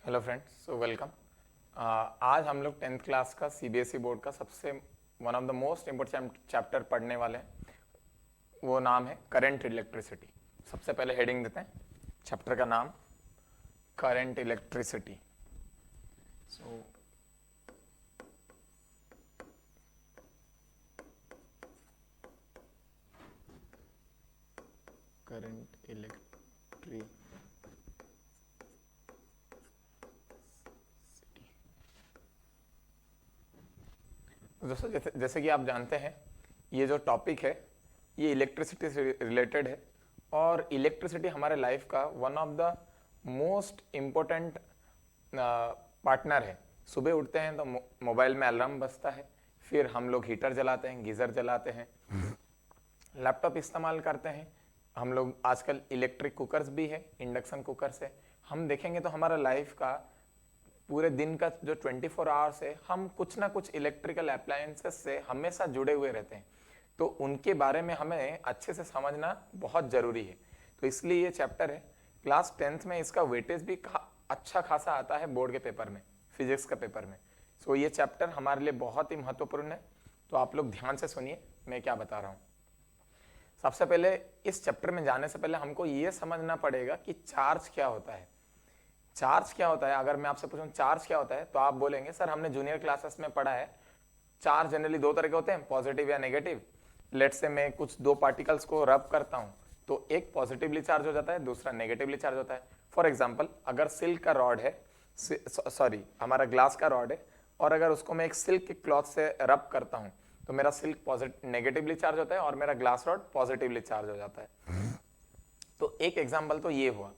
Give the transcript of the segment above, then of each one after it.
Hello friends, so welcome. आज हम लोग 10th क्लास का सीबीएसई बोर्ड का सबसे one of the most important chapter पढ़ने वाले हैं। वो नाम है करंट इलेक्ट्रिसिटी। सबसे पहले हेडिंग देते हैं चैप्टर का नाम, current electricity. So current electricity. दोस्तों, जैसे कि आप जानते हैं, ये जो टॉपिक है ये इलेक्ट्रिसिटी से रिलेटेड है और इलेक्ट्रिसिटी हमारे लाइफ का one of the most important partner है। सुबह उठते हैं तो मोबाइल में अलार्म बजता है, फिर हम लोग हीटर जलाते हैं, गीज़र जलाते हैं, लैपटॉप इस्तेमाल करते हैं। हम लोग आजकल इलेक्ट्रिक कुकर्स भी है, इंडक्शन कुकर से। हम देखेंगे तो हमारा लाइफ का पूरे दिन का जो 24 आवर्स है, हम कुछ ना कुछ इलेक्ट्रिकल अप्लायंसेस से हमेशा जुड़े हुए रहते हैं। तो उनके बारे में हमें अच्छे से समझना बहुत ज़रूरी है। तो इसलिए ये चैप्टर है। क्लास 10th में इसका वेटेज भी अच्छा खासा आता है बोर्ड के पेपर में, फिजिक्स का पेपर में। सो ये चैप्टर हमारे लिए बहुत ही महत्वपूर्ण है। तो आप लोग ध्यान से सुनिए मैं क्या बता रहा हूँ। सबसे पहले इस चैप्टर में जाने से पहले हमको ये समझना पड़ेगा कि चार्ज क्या होता है। चार्ज क्या होता है? अगर मैं आपसे पूछूं चार्ज क्या होता है तो आप बोलेंगे सर हमने जूनियर क्लासेस में पढ़ा है, चार्ज जनरली दो तरह के होते हैं, पॉजिटिव या नेगेटिव। लेट्स से मैं कुछ दो पार्टिकल्स को रब करता हूं तो एक पॉजिटिवली चार्ज हो जाता है, दूसरा नेगेटिवली चार्ज होता है। फॉर एग्जाम्पल, अगर सिल्क का रॉड है, सॉरी हमारा ग्लास का रॉड है, और अगर उसको मैं एक सिल्क के क्लॉथ से रब करता हूं तो मेरा सिल्क पॉजिटिव नेगेटिवली चार्ज होता है और मेरा ग्लास रॉड पॉजिटिवली चार्ज हो जाता है। तो एक एग्जाम्पल तो ये हुआ।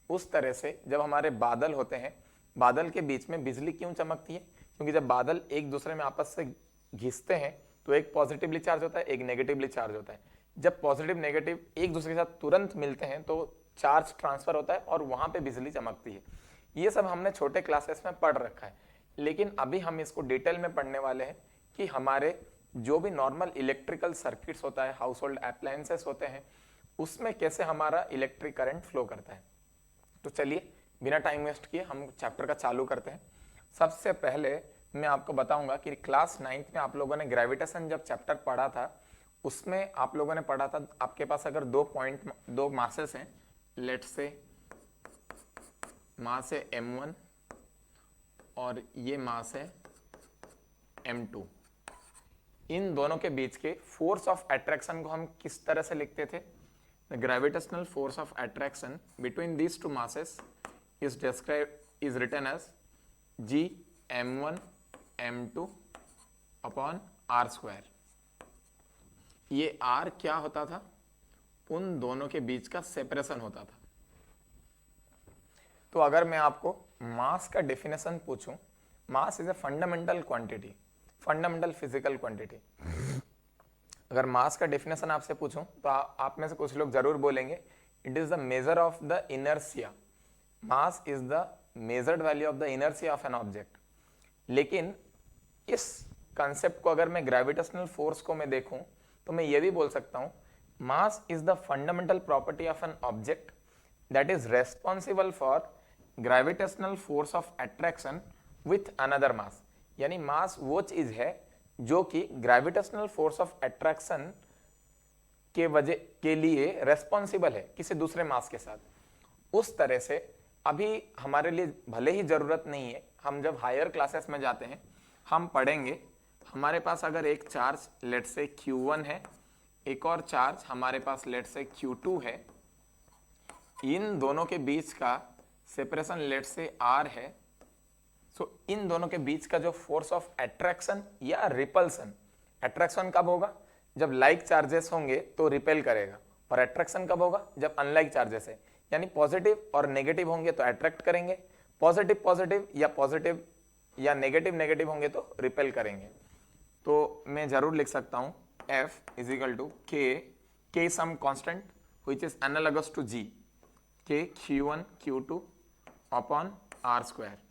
उस तरह से जब हमारे बादल होते हैं, बादल के बीच में बिजली क्यों चमकती है? क्योंकि जब बादल एक दूसरे में आपस से घिसते हैं तो एक पॉजिटिवली चार्ज होता है, एक नेगेटिवली चार्ज होता है। जब पॉजिटिव नेगेटिव एक दूसरे के साथ तुरंत मिलते हैं तो चार्ज ट्रांसफर होता है और वहां पे बिजली चमकती है। ये सब हमने छोटे क्लासेस में पढ़ रखा है, लेकिन अभी हम इसको डिटेल में पढ़ने वाले हैं कि हमारे जो भी नॉर्मल इलेक्ट्रिकल सर्किट्स होता है, हाउस होल्ड अप्लायंसेस होते हैं, उसमें कैसे हमारा इलेक्ट्रिक करंट फ्लो करता है। तो चलिए बिना टाइम वेस्ट किए हम चैप्टर का चालू करते हैं। सबसे पहले मैं आपको बताऊंगा कि क्लास 9th में आप लोगों ने ग्रेविटेशन जब चैप्टर पढ़ा था उसमें आप लोगों ने पढ़ा था, आपके पास अगर दो मासेस हैं, लेट से मास है m1 और ये मास है m2। इन दोनों के बीच के फोर्स ऑफ अट्रैक्शन को हम किस तरह से लिखते थे? The gravitational force of attraction between these two masses is written as G m1 m2 upon r square। ये r क्या होता था? उन दोनों के बीच का सेपरेशन होता था। तो अगर मैं आपको मास का डेफिनेशन पूछूं, mass is a fundamental quantity, fundamental physical quantity. अगर मास का डेफिनेशन आपसे पूछूं तो आप में से कुछ लोग जरूर बोलेंगे it is the measure of the inertia. Mass is the measured value of the inertia of an object. लेकिन इस कंसेप्ट को अगर मैं ग्रेविटेशनल फोर्स को मैं देखूं तो मैं ये भी बोल सकता हूं mass is the fundamental property of an object that is responsible for gravitational force of attraction with another mass. यानी मास वो चीज है जो कि ग्रेविटेशनल फोर्स ऑफ अट्रैक्शन के वजह के लिए रेस्पॉन्सिबल है किसी दूसरे मास के साथ। उस तरह से अभी हमारे लिए भले ही जरूरत नहीं है, हम जब हायर क्लासेस में जाते हैं हम पढ़ेंगे, हमारे पास अगर एक चार्ज लेट से Q1 है, एक और चार्ज हमारे पास लेट से Q2 है, इन दोनों के बीच का सेपरेशन लेट से R है। सो इन दोनों के बीच का जो फोर्स ऑफ अट्रैक्शन या रिपल्सन, अट्रैक्शन कब होगा? जब लाइक चार्जेस होंगे तो रिपेल करेगा, और अट्रैक्शन कब होगा? जब अनलाइक चार्जेस है, यानी पॉजिटिव और नेगेटिव होंगे तो अट्रैक्ट करेंगे, पॉजिटिव या नेगेटिव नेगेटिव होंगे तो रिपेल करेंगे। तो मैं जरूर लिख सकता हूं F is equal to k some constant which is analogous to G, k Q1 Q2 upon R square.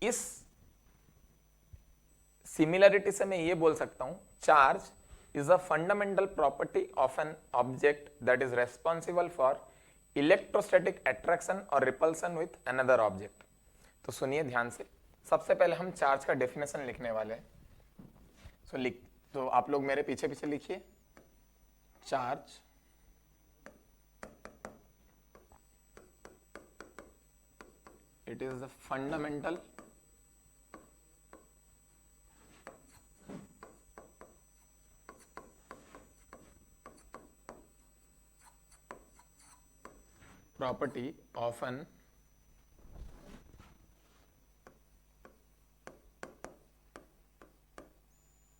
इस सिमिलरिटी से मैं ये बोल सकता हूं charge is a fundamental property of an object that is responsible for electrostatic attraction और repulsion with another object. तो सुनिए ध्यान से, सबसे पहले हम चार्ज का डेफिनेशन लिखने वाले हैं। तो आप लोग मेरे पीछे पीछे लिखिए। Charge it is the fundamental property of an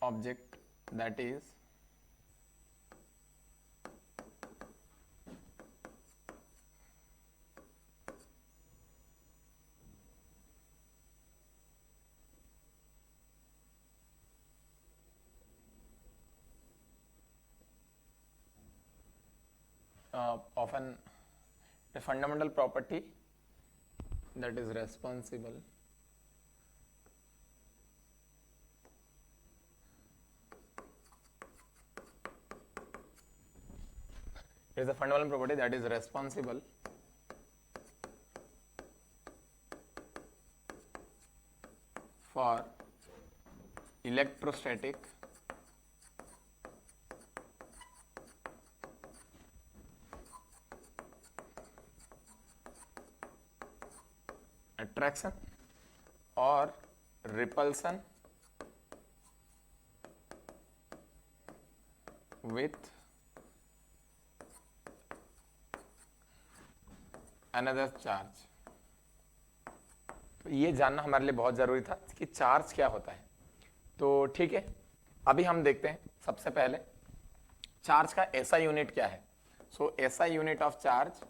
object that is often a fundamental property that is responsible it is a fundamental property that is responsible for electrostatic attraction or repulsion with another charge। तो ये जानना हमारे लिए बहुत जरूरी था कि charge क्या होता है। तो ठीक है, अभी हम देखते हैं सबसे पहले चार्ज का एसआई यूनिट क्या है। सो एसआई यूनिट ऑफ चार्ज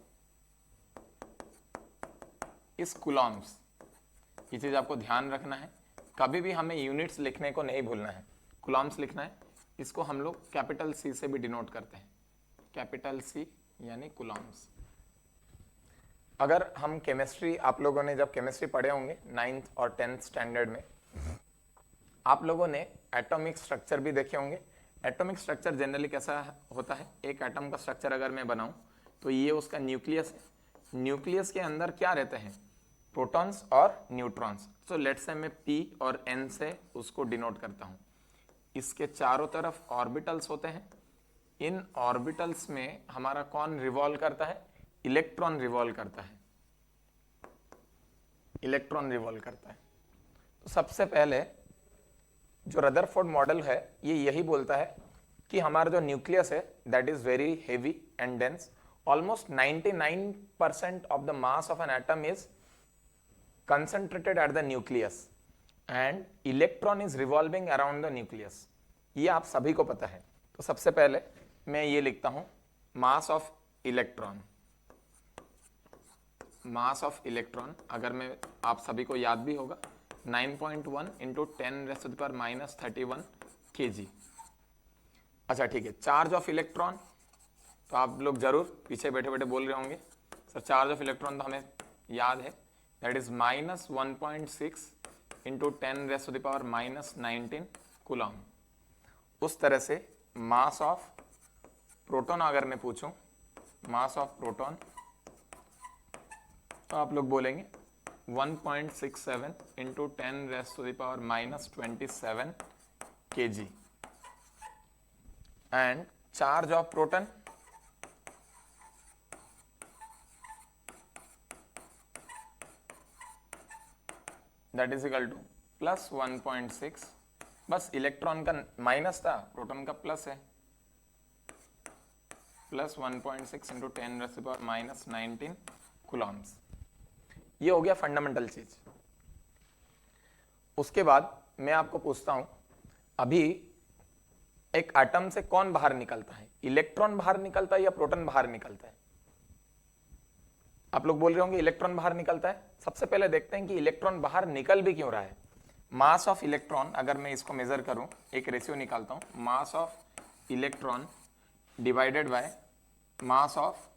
इस कूलम्स। ये चीज आपको ध्यान रखना है, कभी भी हमें यूनिट्स लिखने को नहीं भूलना है, कूलम्स लिखना है। इसको हम लोग कैपिटल सी से भी डिनोट करते हैं, कैपिटल सी यानी कूलम्स। अगर हम केमिस्ट्री, आप लोगों ने जब केमिस्ट्री पढ़े होंगे 9th और 10th स्टैंडर्ड में, आप लोगों ने एटॉमिक स्ट्रक्चर भी देखे होंगे। एटॉमिक स्ट्रक्चर जनरली कैसा होता है, एक एटम का स्ट्रक्चर अगर मैं बनाऊं तो ये उसका न्यूक्लियस है। न्यूक्लियस के अंदर क्या रहते हैं, प्रोटॉन्स और न्यूट्रॉन्स। तो लेट्स से मैं P और N से उसको डिनोट करता हूं। इसके चारों तरफ ऑर्बिटल्स होते हैं। इन ऑर्बिटल्स में हमारा कौन रिवॉल्व करता है, इलेक्ट्रॉन रिवॉल्व करता है, इलेक्ट्रॉन रिवॉल्व करता है। तो सबसे पहले जो रदरफोर्ड मॉडल है ये यही बोलता है कि हमारा जो न्यूक्लियस है that is very heavy and dense. Almost 99% of the mass of an atom is concentrated at the nucleus and electron is revolving around the nucleus। ये आप सभी को पता है। तो सबसे पहले मैं ये लिखता हूं, mass of electron. Mass of electron अगर मैं, आप सभी को याद भी होगा, 9.1 इंटू 10⁻³ kg। अच्छा ठीक है, चार्ज ऑफ इलेक्ट्रॉन, तो आप लोग जरूर पीछे बैठे बैठे बोल रहे होंगे सर चार्ज ऑफ इलेक्ट्रॉन तो हमें याद है, दैट इज -1.6 इंटू 10⁻⁻19 कूलम। उस तरह से मास ऑफ प्रोटॉन अगर मैं पूछूं, मास ऑफ प्रोटॉन, तो आप लोग बोलेंगे 1.67 into 10⁻⁻27 kg। And charge of proton that is equal to +1.6, बस इलेक्ट्रॉन का माइनस था, प्रोटॉन का प्लस है, +1.6 इंटू 10⁻⁻19 कूलम्स। ये हो गया फंडामेंटल चीज। उसके बाद मैं आपको पूछता हूं, अभी एक एटम से कौन बाहर निकलता है, इलेक्ट्रॉन बाहर निकलता है या प्रोटॉन बाहर निकलता है? आप लोग बोल रहे होंगे इलेक्ट्रॉन बाहर निकलता है। सबसे पहले देखते हैं कि इलेक्ट्रॉन बाहर निकल भी क्यों रहा है। मास ऑफ इलेक्ट्रॉन अगर मैं इसको मेजर करूं, एक रेशियो निकालता हूं, mass of electron divided by mass of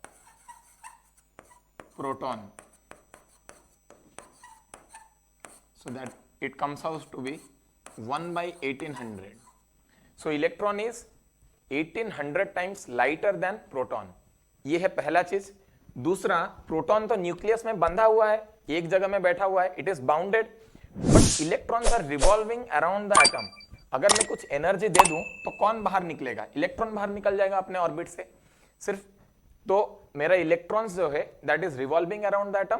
proton, so that it comes out to be 1/1800। so electron is 1800 times lighter than proton। ये है पहला चीज। दूसरा, प्रोटॉन तो न्यूक्लियस में बंधा हुआ है, एक जगह में बैठा हुआ है, it is bounded, but electrons are revolving around the atom. अगर मैं कुछ एनर्जी दे दूं तो कौन बाहर निकलेगा? इलेक्ट्रॉन बाहर निकल जाएगा अपने ऑर्बिट से सिर्फ। तो मेरा इलेक्ट्रॉन्स जो है that is revolving around the atom,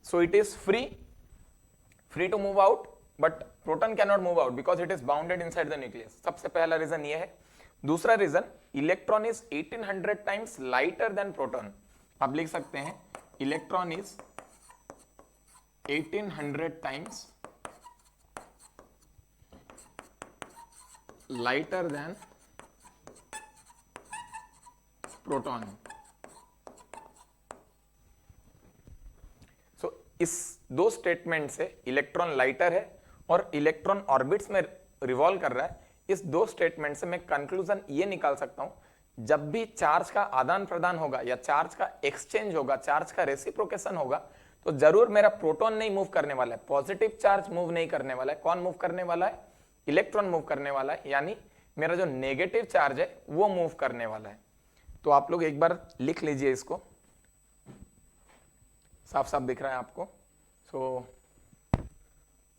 so it is free to move out, but proton can not move out because it is bounded inside the nucleus. सबसे पहला रीजन ये है। दूसरा reason, electron is 1800 times lighter than proton. आप लिख सकते हैं electron is 1800 times lighter than proton. So इस दो स्टेटमेंट से इलेक्ट्रॉन लाइटर है और इलेक्ट्रॉन ऑर्बिट्स में रिवॉल्व कर रहा है, इस दो स्टेटमेंट से मैं कंक्लूजन ये निकाल सकता हूं, जब भी चार्ज का आदान प्रदान होगा या चार्ज का एक्सचेंज होगा, चार्ज का रेसिप्रोकेशन होगा, तो जरूर मेरा प्रोटॉन नहीं मूव करने वाला है, पॉजिटिव चार्ज मूव नहीं करने वाला है। कौन मूव करने वाला है? इलेक्ट्रॉन मूव करने वाला है, यानी मेरा जो नेगेटिव चार्ज है वो मूव करने वाला है। तो आप लोग एक बार लिख लीजिए इसको, साफ साफ दिख रहा है आपको। सो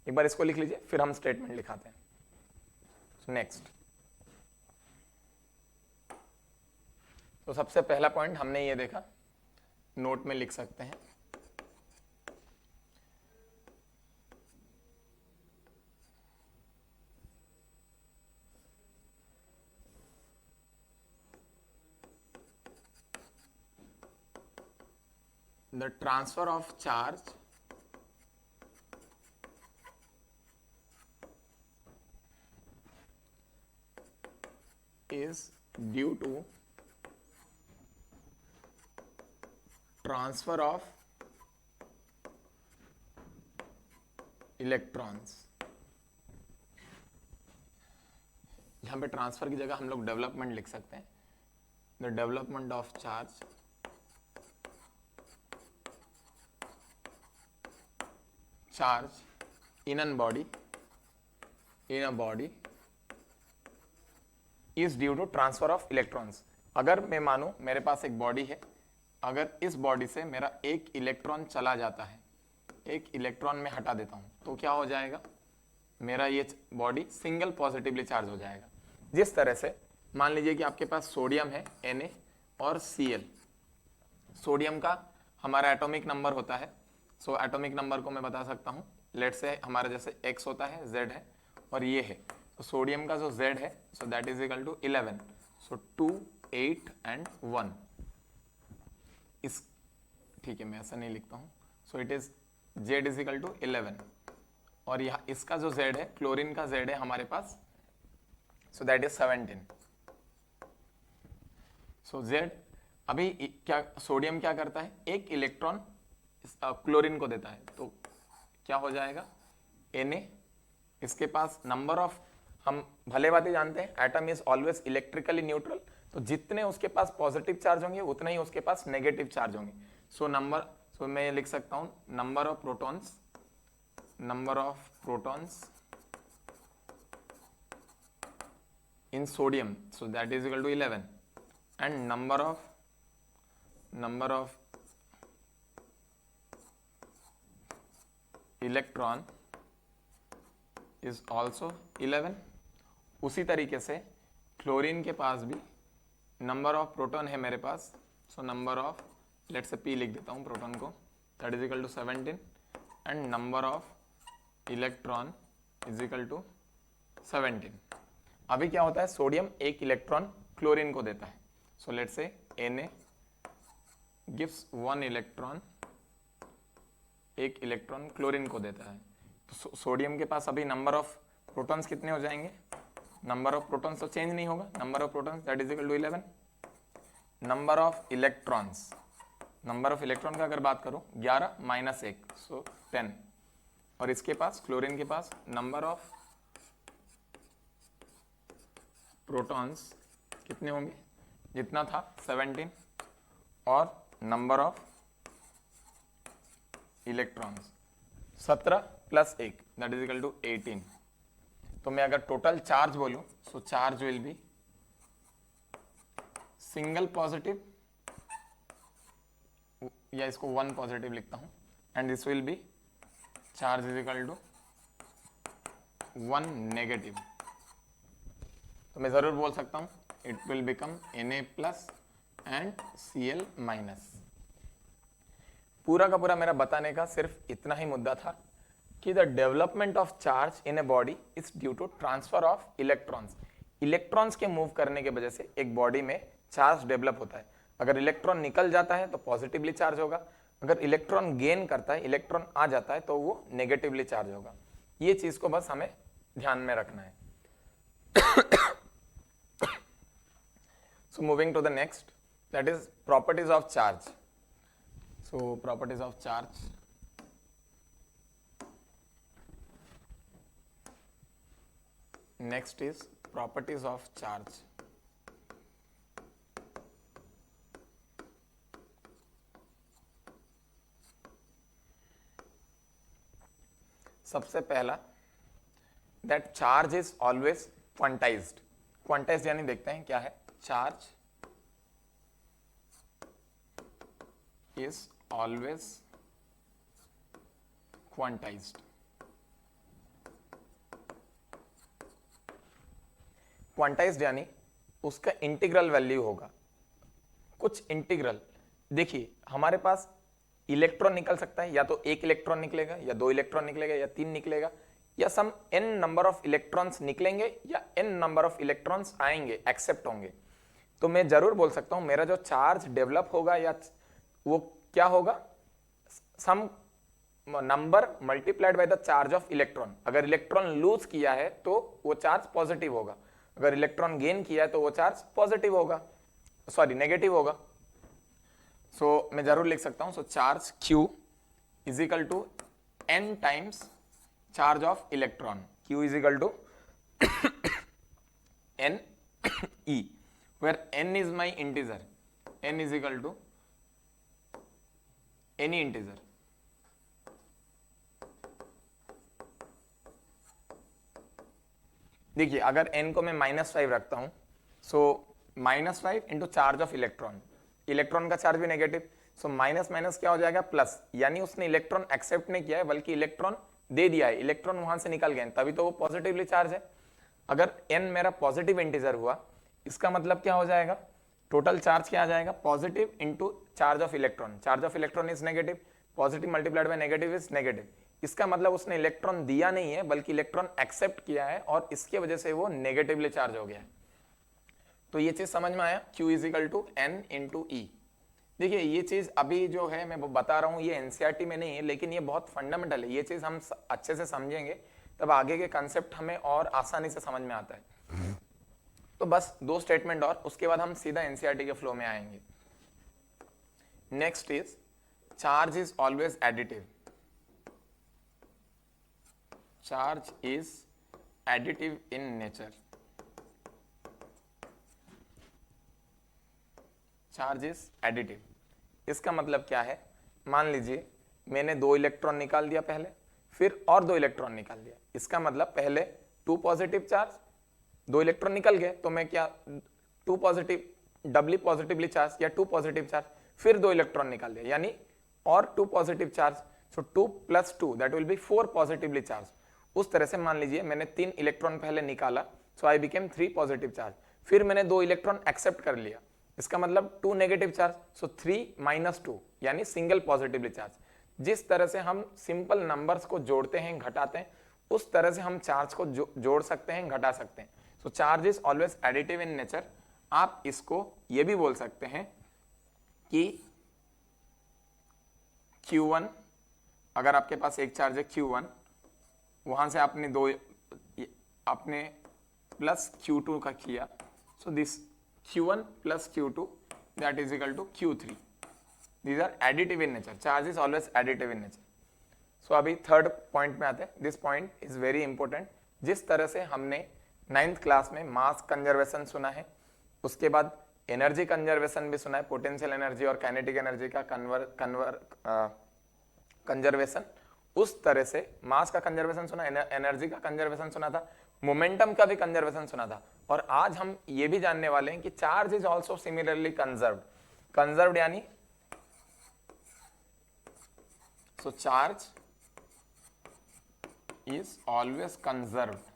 एक बार इसको लिख लीजिए, फिर हम स्टेटमेंट लिखाते हैं। नेक्स्ट, तो सबसे पहला पॉइंट हमने ये देखा, नोट में लिख सकते हैं। The transfer of charge is due to transfer of electrons। यहां पे ट्रांसफर की जगह हम लोग डेवलपमेंट लिख सकते हैं। The development of charge in a body is due to transfer of electrons। अगर मैं मानूं मेरे पास एक बॉडी है, अगर इस बॉडी से मेरा एक इलेक्ट्रॉन चला जाता है, एक इलेक्ट्रॉन में हटा देता हूं, तो क्या हो जाएगा? मेरा ये बॉडी सिंगल पॉजिटिवली चार्ज हो जाएगा। जिस तरह से मान लीजिए कि आपके पास सोडियम है Na और Cl। सोडियम का हमारा एटॉमिक नंबर होता है, सो एटॉमिक नंबर को मैं बता सकता हूं, लेट से हमारा जैसे x होता है, z है और ये है, तो सोडियम का जो z है so that is equal to 11, so 2 8 and 1। इस ठीक है, मैं ऐसा नहीं लिखता हूं, so it is z is equal to 11 और यहाँ इसका जो z है, क्लोरीन का z है हमारे पास, so that is 17। So z अभी क्या सोडियम क्या करता है? एक इलेक्ट्रॉन क्लोरीन को देता है, तो क्या हो जाएगा? Na, इसके पास नंबर ऑफ, हम भले बात ही जानते हैं atom is always electrically neutral, तो जितने उसके पास पॉजिटिव चार्ज होंगे उतने ही उसके पास नेगेटिव चार्ज होंगे। सो मैं लिख सकता हूं number of protons in sodium, so that is equal to 11 and number of electron is also 11। उसी तरीके से क्लोरीन के पास भी नंबर ऑफ प्रोटॉन है मेरे पास, so number of, let say P लिख देता हूं प्रोटॉन को, that is equal to 17 and number of electron is equal to 17। अभी क्या होता है? सोडियम एक इलेक्ट्रॉन क्लोरीन को देता है, सो लेट से Na गिव्स 1 इलेक्ट्रॉन, एक इलेक्ट्रॉन क्लोरीन को देता है, तो सोडियम के पास अभी नंबर ऑफ प्रोटॉन्स कितने हो जाएंगे? नंबर ऑफ प्रोटॉन्स तो चेंज नहीं होगा, number of protons that is equal to 11। Number of electron का अगर बात करूं 11 माइनस 1, सो 10। और इसके पास, क्लोरीन के पास, नंबर ऑफ प्रोटॉन्स कितने होंगे? जितना था 17 और number of electrons 17 plus 1 that is equal to 18। तो मैं अगर टोटल चार्ज बोलूं, so charge will be single positive या इसको 1 पॉजिटिव लिखता हूं, and this will be charge is equal to 1 negative. तो मैं जरूर बोल सकता हूं it will become Na plus and Cl minus. पूरा का पूरा मेरा बताने का सिर्फ इतना ही मुद्दा था कि the development of charge in a body is due to transfer of electrons. Electrons के मूव करने की वजह से एक बॉडी में चार्ज डेवलप होता है। अगर इलेक्ट्रॉन निकल जाता है तो पॉजिटिवली चार्ज होगा, अगर इलेक्ट्रॉन गेन करता है, इलेक्ट्रॉन आ जाता है तो वो नेगेटिवली चार्ज होगा। ये चीज को बस हमें ध्यान में रखना है। So moving to the next, that is properties of charge. So properties of charge. Next is properties of charge. सबसे पहला, that charge is always quantized. Quantized यानी देखते हैं क्या है। Charge is always quantized. Quantized यानी उसका इंटीग्रल वैल्यू होगा, कुछ इंटीग्रल। देखिए हमारे पास इलेक्ट्रॉन निकल सकता है, या तो एक इलेक्ट्रॉन निकलेगा, या दो इलेक्ट्रॉन निकलेगा, या तीन निकलेगा, या सम n नंबर ऑफ इलेक्ट्रॉन्स निकलेंगे, या n नंबर ऑफ इलेक्ट्रॉन्स आएंगे, एक्सेप्ट होंगे। तो मैं जरूर बोल सकता हूं मेरा जो चार्ज डेवलप होगा या वो क्या होगा, some number multiplied by the charge of electron. अगर इलेक्ट्रॉन लूज किया है तो वो चार्ज पॉजिटिव होगा, अगर इलेक्ट्रॉन गेन किया है तो वो चार्ज पॉजिटिव होगा, सॉरी नेगेटिव होगा। सो मैं जरूर लिख सकता हूं, so charge Q is equal to n times charge of electron. Q is equal to n E, where n is my integer, n is equal to any integer. देखिए अगर n को मैं -5 रखता हूं, सो -5 into charge of electron, electron का charge भी negative, so minus minus क्या हो जाएगा प्लस, यानी उसने इलेक्ट्रॉन एक्सेप्ट नहीं किया है बल्कि इलेक्ट्रॉन दे दिया है, इलेक्ट्रॉन वहां से निकल गए, तभी तो वो पॉजिटिवली चार्ज है। अगर n मेरा पॉजिटिव इंटीजर हुआ, इसका मतलब क्या हो जाएगा, टोटल चार्ज क्या आ जाएगा, positive into charge of electron. Charge of electron is negative, positive multiplied by negative is negative. इसका मतलब उसने इलेक्ट्रॉन दिया नहीं है बल्कि इलेक्ट्रॉन एक्सेप्ट किया है, और इसकी वजह से वो नेगेटिवली चार्ज हो गया है। तो ये चीज समझ में आया, Q is equal to n into e. देखिए ये चीज अभी जो है मैं बता रहा हूं, ये एनसीईआरटी में नहीं है, लेकिन ये बहुत फंडामेंटल है। ये चीज हम अच्छे से समझेंगे तब आगे के कंसेप्ट हमें और आसानी से समझ में आता है। तो बस दो स्टेटमेंट और, उसके बाद हम सीधा एनसीईआरटी के फ्लो में आएंगे। Next is charge is always additive. Charge is additive in nature. Charge is additive, इसका मतलब क्या है, मान लीजिए मैंने 2 इलेक्ट्रॉन निकाल दिया पहले, फिर और 2 इलेक्ट्रॉन निकाल दिया। इसका मतलब पहले 2 पॉजिटिव चार्ज, 2 इलेक्ट्रॉन निकल गए, तो मैं क्या 2 पॉजिटिव डबली पॉजिटिवली चार्ज या 2 पॉजिटिव चार्ज, फिर 2 इलेक्ट्रॉन निकाल दिया, यानी और 2 positive charge, so 2 + 2 that will B 4 positively charge. उस तरह से मान लीजिए मैंने 3 इलेक्ट्रॉन पहले निकाला, सो आई बिकेम 3 पॉजिटिव चार्ज, फिर मैंने 2 इलेक्ट्रॉन एक्सेप्ट कर लिया, इसका मतलब 2 नेगेटिव चार्ज, सो 3 - 2 यानी सिंगल पॉजिटिवली चार्ज। जिस तरह से हम सिंपल नंबर्स को जोड़ते हैं घटाते हैं, उस तरह से हम चार्ज को जोड़ सकते हैं घटा सकते हैं। So charge is always additive in nature. आप इसको ये भी बोल सकते हैं कि Q1, अगर आपके पास एक चार्ज है Q1, वहां से आपने प्लस Q2 का किया, so this Q1 + Q2 that is equal to Q3. These are additive in nature. Charge is always additive in nature. So अभी थर्ड पॉइंट में आते हैं। This point is very important. जिस तरह से हमने 9th क्लास में मास कंजर्वेशन सुना है, उसके बाद एनर्जी कंजर्वेशन भी सुना है, पोटेंशियल एनर्जी और काइनेटिक एनर्जी का कंजर्वेशन, उस तरह से मास का कंजर्वेशन सुना, एनर्जी का कंजर्वेशन सुना था, मोमेंटम का भी कंजर्वेशन सुना था, और आज हम ये भी जानने वाले हैं कि charge is also similarly conserved. Conserved यानी So charge is always conserved.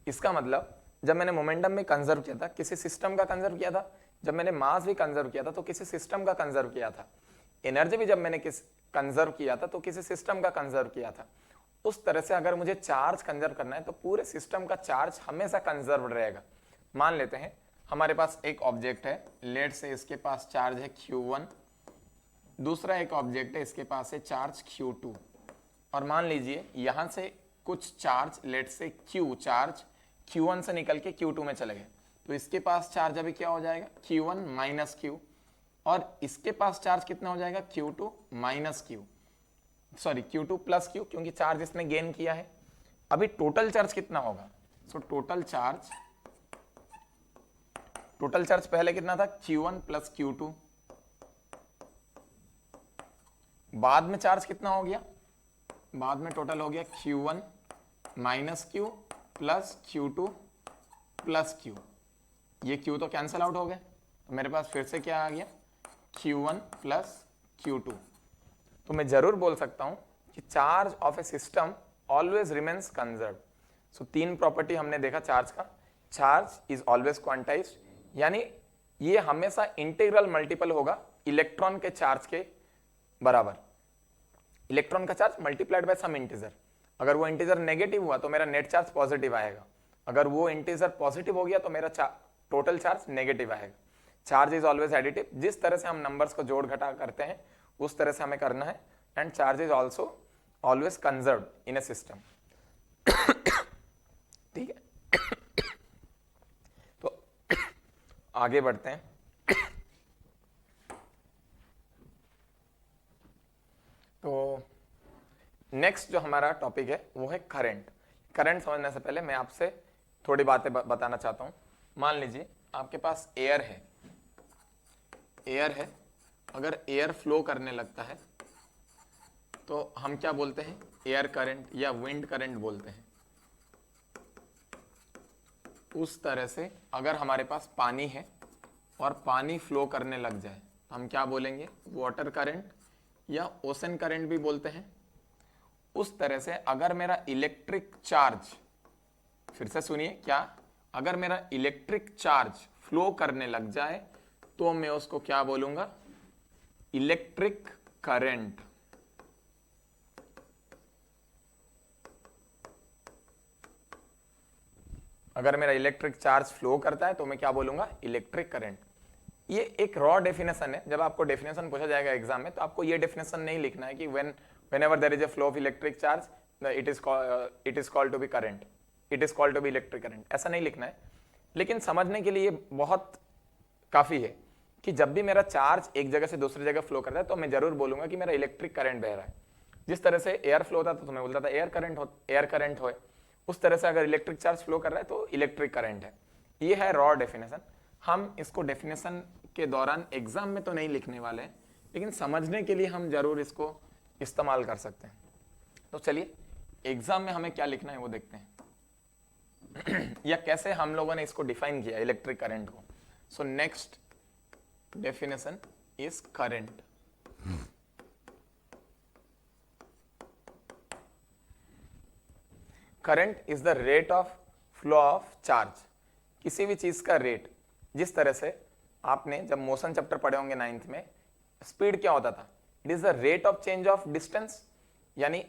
इसका मतलब जब मैंने मोमेंटम में कंजर्व किया था, किसी सिस्टम का कंजर्व किया था, जब मैंने मास भी कंजर्व किया था तो किसी सिस्टम का कंजर्व किया था, एनर्जी भी जब मैंने किस कंजर्व किया था तो किसी सिस्टम का कंजर्व किया था। उस तरह से अगर मुझे चार्ज कंजर्व करना है तो पूरे सिस्टम का चार्ज हमेशा कंजर्व रहेगा। मान लेते हैं हमारे पास एक ऑब्जेक्ट है, लेट से इसके पास चार्ज है Q1, दूसरा एक ऑब्जेक्ट है इसके पास है चार्ज Q2, और मान लीजिए यहां से कुछ चार्ज लेट से Q चार्ज Q1 से निकल के Q2 में चले गए, तो इसके पास चार्ज अभी क्या हो जाएगा Q1 माइनस Q, और इसके पास चार्ज कितना हो जाएगा Q2 minus Q, sorry Q2 plus Q, क्योंकि चार्ज इसने गेन किया है। अभी टोटल चार्ज कितना होगा? सो टोटल चार्ज पहले कितना था Q1 प्लस Q2, बाद में चार्ज कितना हो गया, बाद में टोटल हो गया Q1 minus Q plus Q2 plus Q, ये Q तो कैंसिल आउट हो गए, तो मेरे पास फिर से क्या आ गया Q1 प्लस Q2। तो मैं जरूर बोल सकता हूं कि charge of a system always remains conserve. So तीन प्रॉपर्टी हमने देखा चार्ज का। चार्ज इज ऑलवेज क्वांटाइज्ड, यानी ये हमेशा इंटीग्रल मल्टीपल होगा इलेक्ट्रॉन के चार्ज के बराबर। इलेक्ट्रॉन का charge multiplied by some integer, अगर वो इंटीजर नेगेटिव हुआ तो मेरा नेट चार्ज पॉजिटिव आएगा, अगर वो इंटीजर पॉजिटिव हो गया तो मेरा टोटल चार्ज नेगेटिव आएगा। चार्ज इज ऑलवेज एडिटिव, जिस तरह से हम नंबर्स को जोड़ घटा करते हैं उस तरह से हमें करना है, and charge is also always conserved in A system. ठीक है, तो आगे बढ़ते हैं। तो नेक्स्ट जो हमारा टॉपिक है वो है करंट। करंट समझने से पहले मैं आपसे थोड़ी बातें बताना चाहता हूं। मान लीजिए आपके पास एयर है, अगर एयर फ्लो करने लगता है तो हम क्या बोलते हैं, एयर करंट या विंड करंट बोलते हैं। उस तरह से अगर हमारे पास पानी है और पानी फ्लो करने लग जाए तो हम क्या बोलेंगे, वाटर करंट या ओशन करंट भी बोलते हैं। उस तरह से अगर मेरा इलेक्ट्रिक चार्ज, फिर से सुनिए क्या, अगर मेरा इलेक्ट्रिक चार्ज फ्लो करने लग जाए तो मैं उसको क्या बोलूंगा, इलेक्ट्रिक करंट। अगर मेरा इलेक्ट्रिक चार्ज फ्लो करता है तो मैं क्या बोलूंगा, इलेक्ट्रिक करंट। ये एक रॉ डेफिनेशन है, जब आपको डेफिनेशन पूछा जाएगा एग्जाम में तो आपको ये डेफिनेशन नहीं लिखना है कि whenever there is a flow of electric charge it is called to be current, it is called to be electric current, ऐसा नहीं लिखना है। लेकिन समझने के लिए बहुत काफी है कि जब भी मेरा चार्ज एक जगह से दूसरी जगह फ्लो करता है तो मैं जरूर बोलूंगा कि मेरा इलेक्ट्रिक करंट बह रहा है। जिस तरह से एयर फ्लो होता था तो मैं बोलता था एयर करंट हो, उस तरह से अगर इलेक्ट्रिक चार्ज फ्लो कर रहा है तो इलेक्ट्रिक करंट है। ये है रॉ डेफिनेशन। हम इसको डेफिनेशन के दौरान एग्जाम में तो नहीं लिखने वाले हैं, लेकिन समझने के लिए हम जरूर इसको इस्तेमाल कर सकते हैं। तो चलिए एग्जाम में हमें क्या लिखना है वो देखते हैं या कैसे हम लोगों ने इसको डिफाइन किया इलेक्ट्रिक करंट को। So next definition is current. Current is the rate of flow of charge, किसी भी चीज का रेट। जिस तरह से आपने जब मोशन चैप्टर पढ़े होंगे 9th में, स्पीड क्या होता था, it is the rate of change of distance, यानी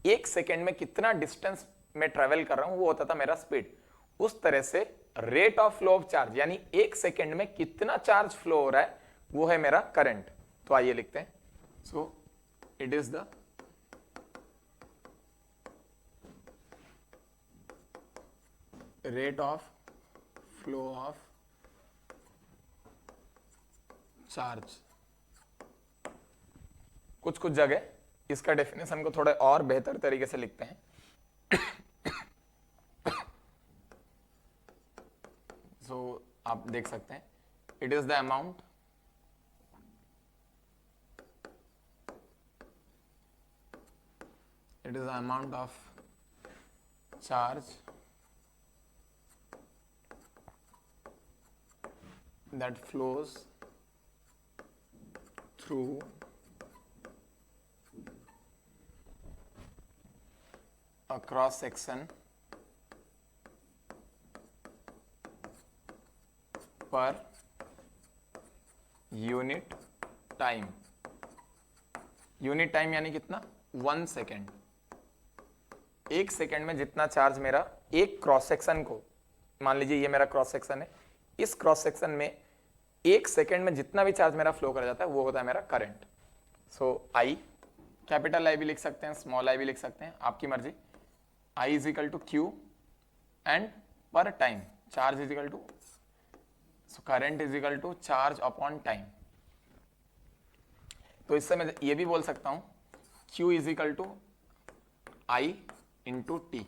एक सेकेंड में कितना डिस्टेंस में ट्रेवल कर रहा हूं वो होता था मेरा स्पीड। उस तरह से rate of flow of charge, यानी एक सेकेंड में कितना चार्ज फ्लो हो रहा है वो है मेरा करंट। तो आइए लिखते हैं, सो it is the rate of flow of charge. कुछ कुछ जगह इसका डेफिनेशन को थोड़ा और बेहतर तरीके से लिखते हैं। सो आप देख सकते हैं, it is the amount of charge that flows through a cross section per unit time. Unit time यानी कितना? 1 सेकेंड. 1 सेकेंड में जितना चार्ज मेरा एक क्रॉस सेक्शन को, मान लीजिए ये मेरा क्रॉस सेक्शन है, इस क्रॉस सेक्शन में 1 सेकेंड में जितना भी चार्ज मेरा फ्लो कर जाता है वो होता है मेरा current. So I, capital I भी लिख सकते हैं, स्मॉल आई भी लिख सकते हैं, आपकी मर्जी. I is equal to Q and per time charge is equal to, so current is equal to charge upon time. तो इससे मैं ये भी बोल सकता हूं Q is equal to I into t.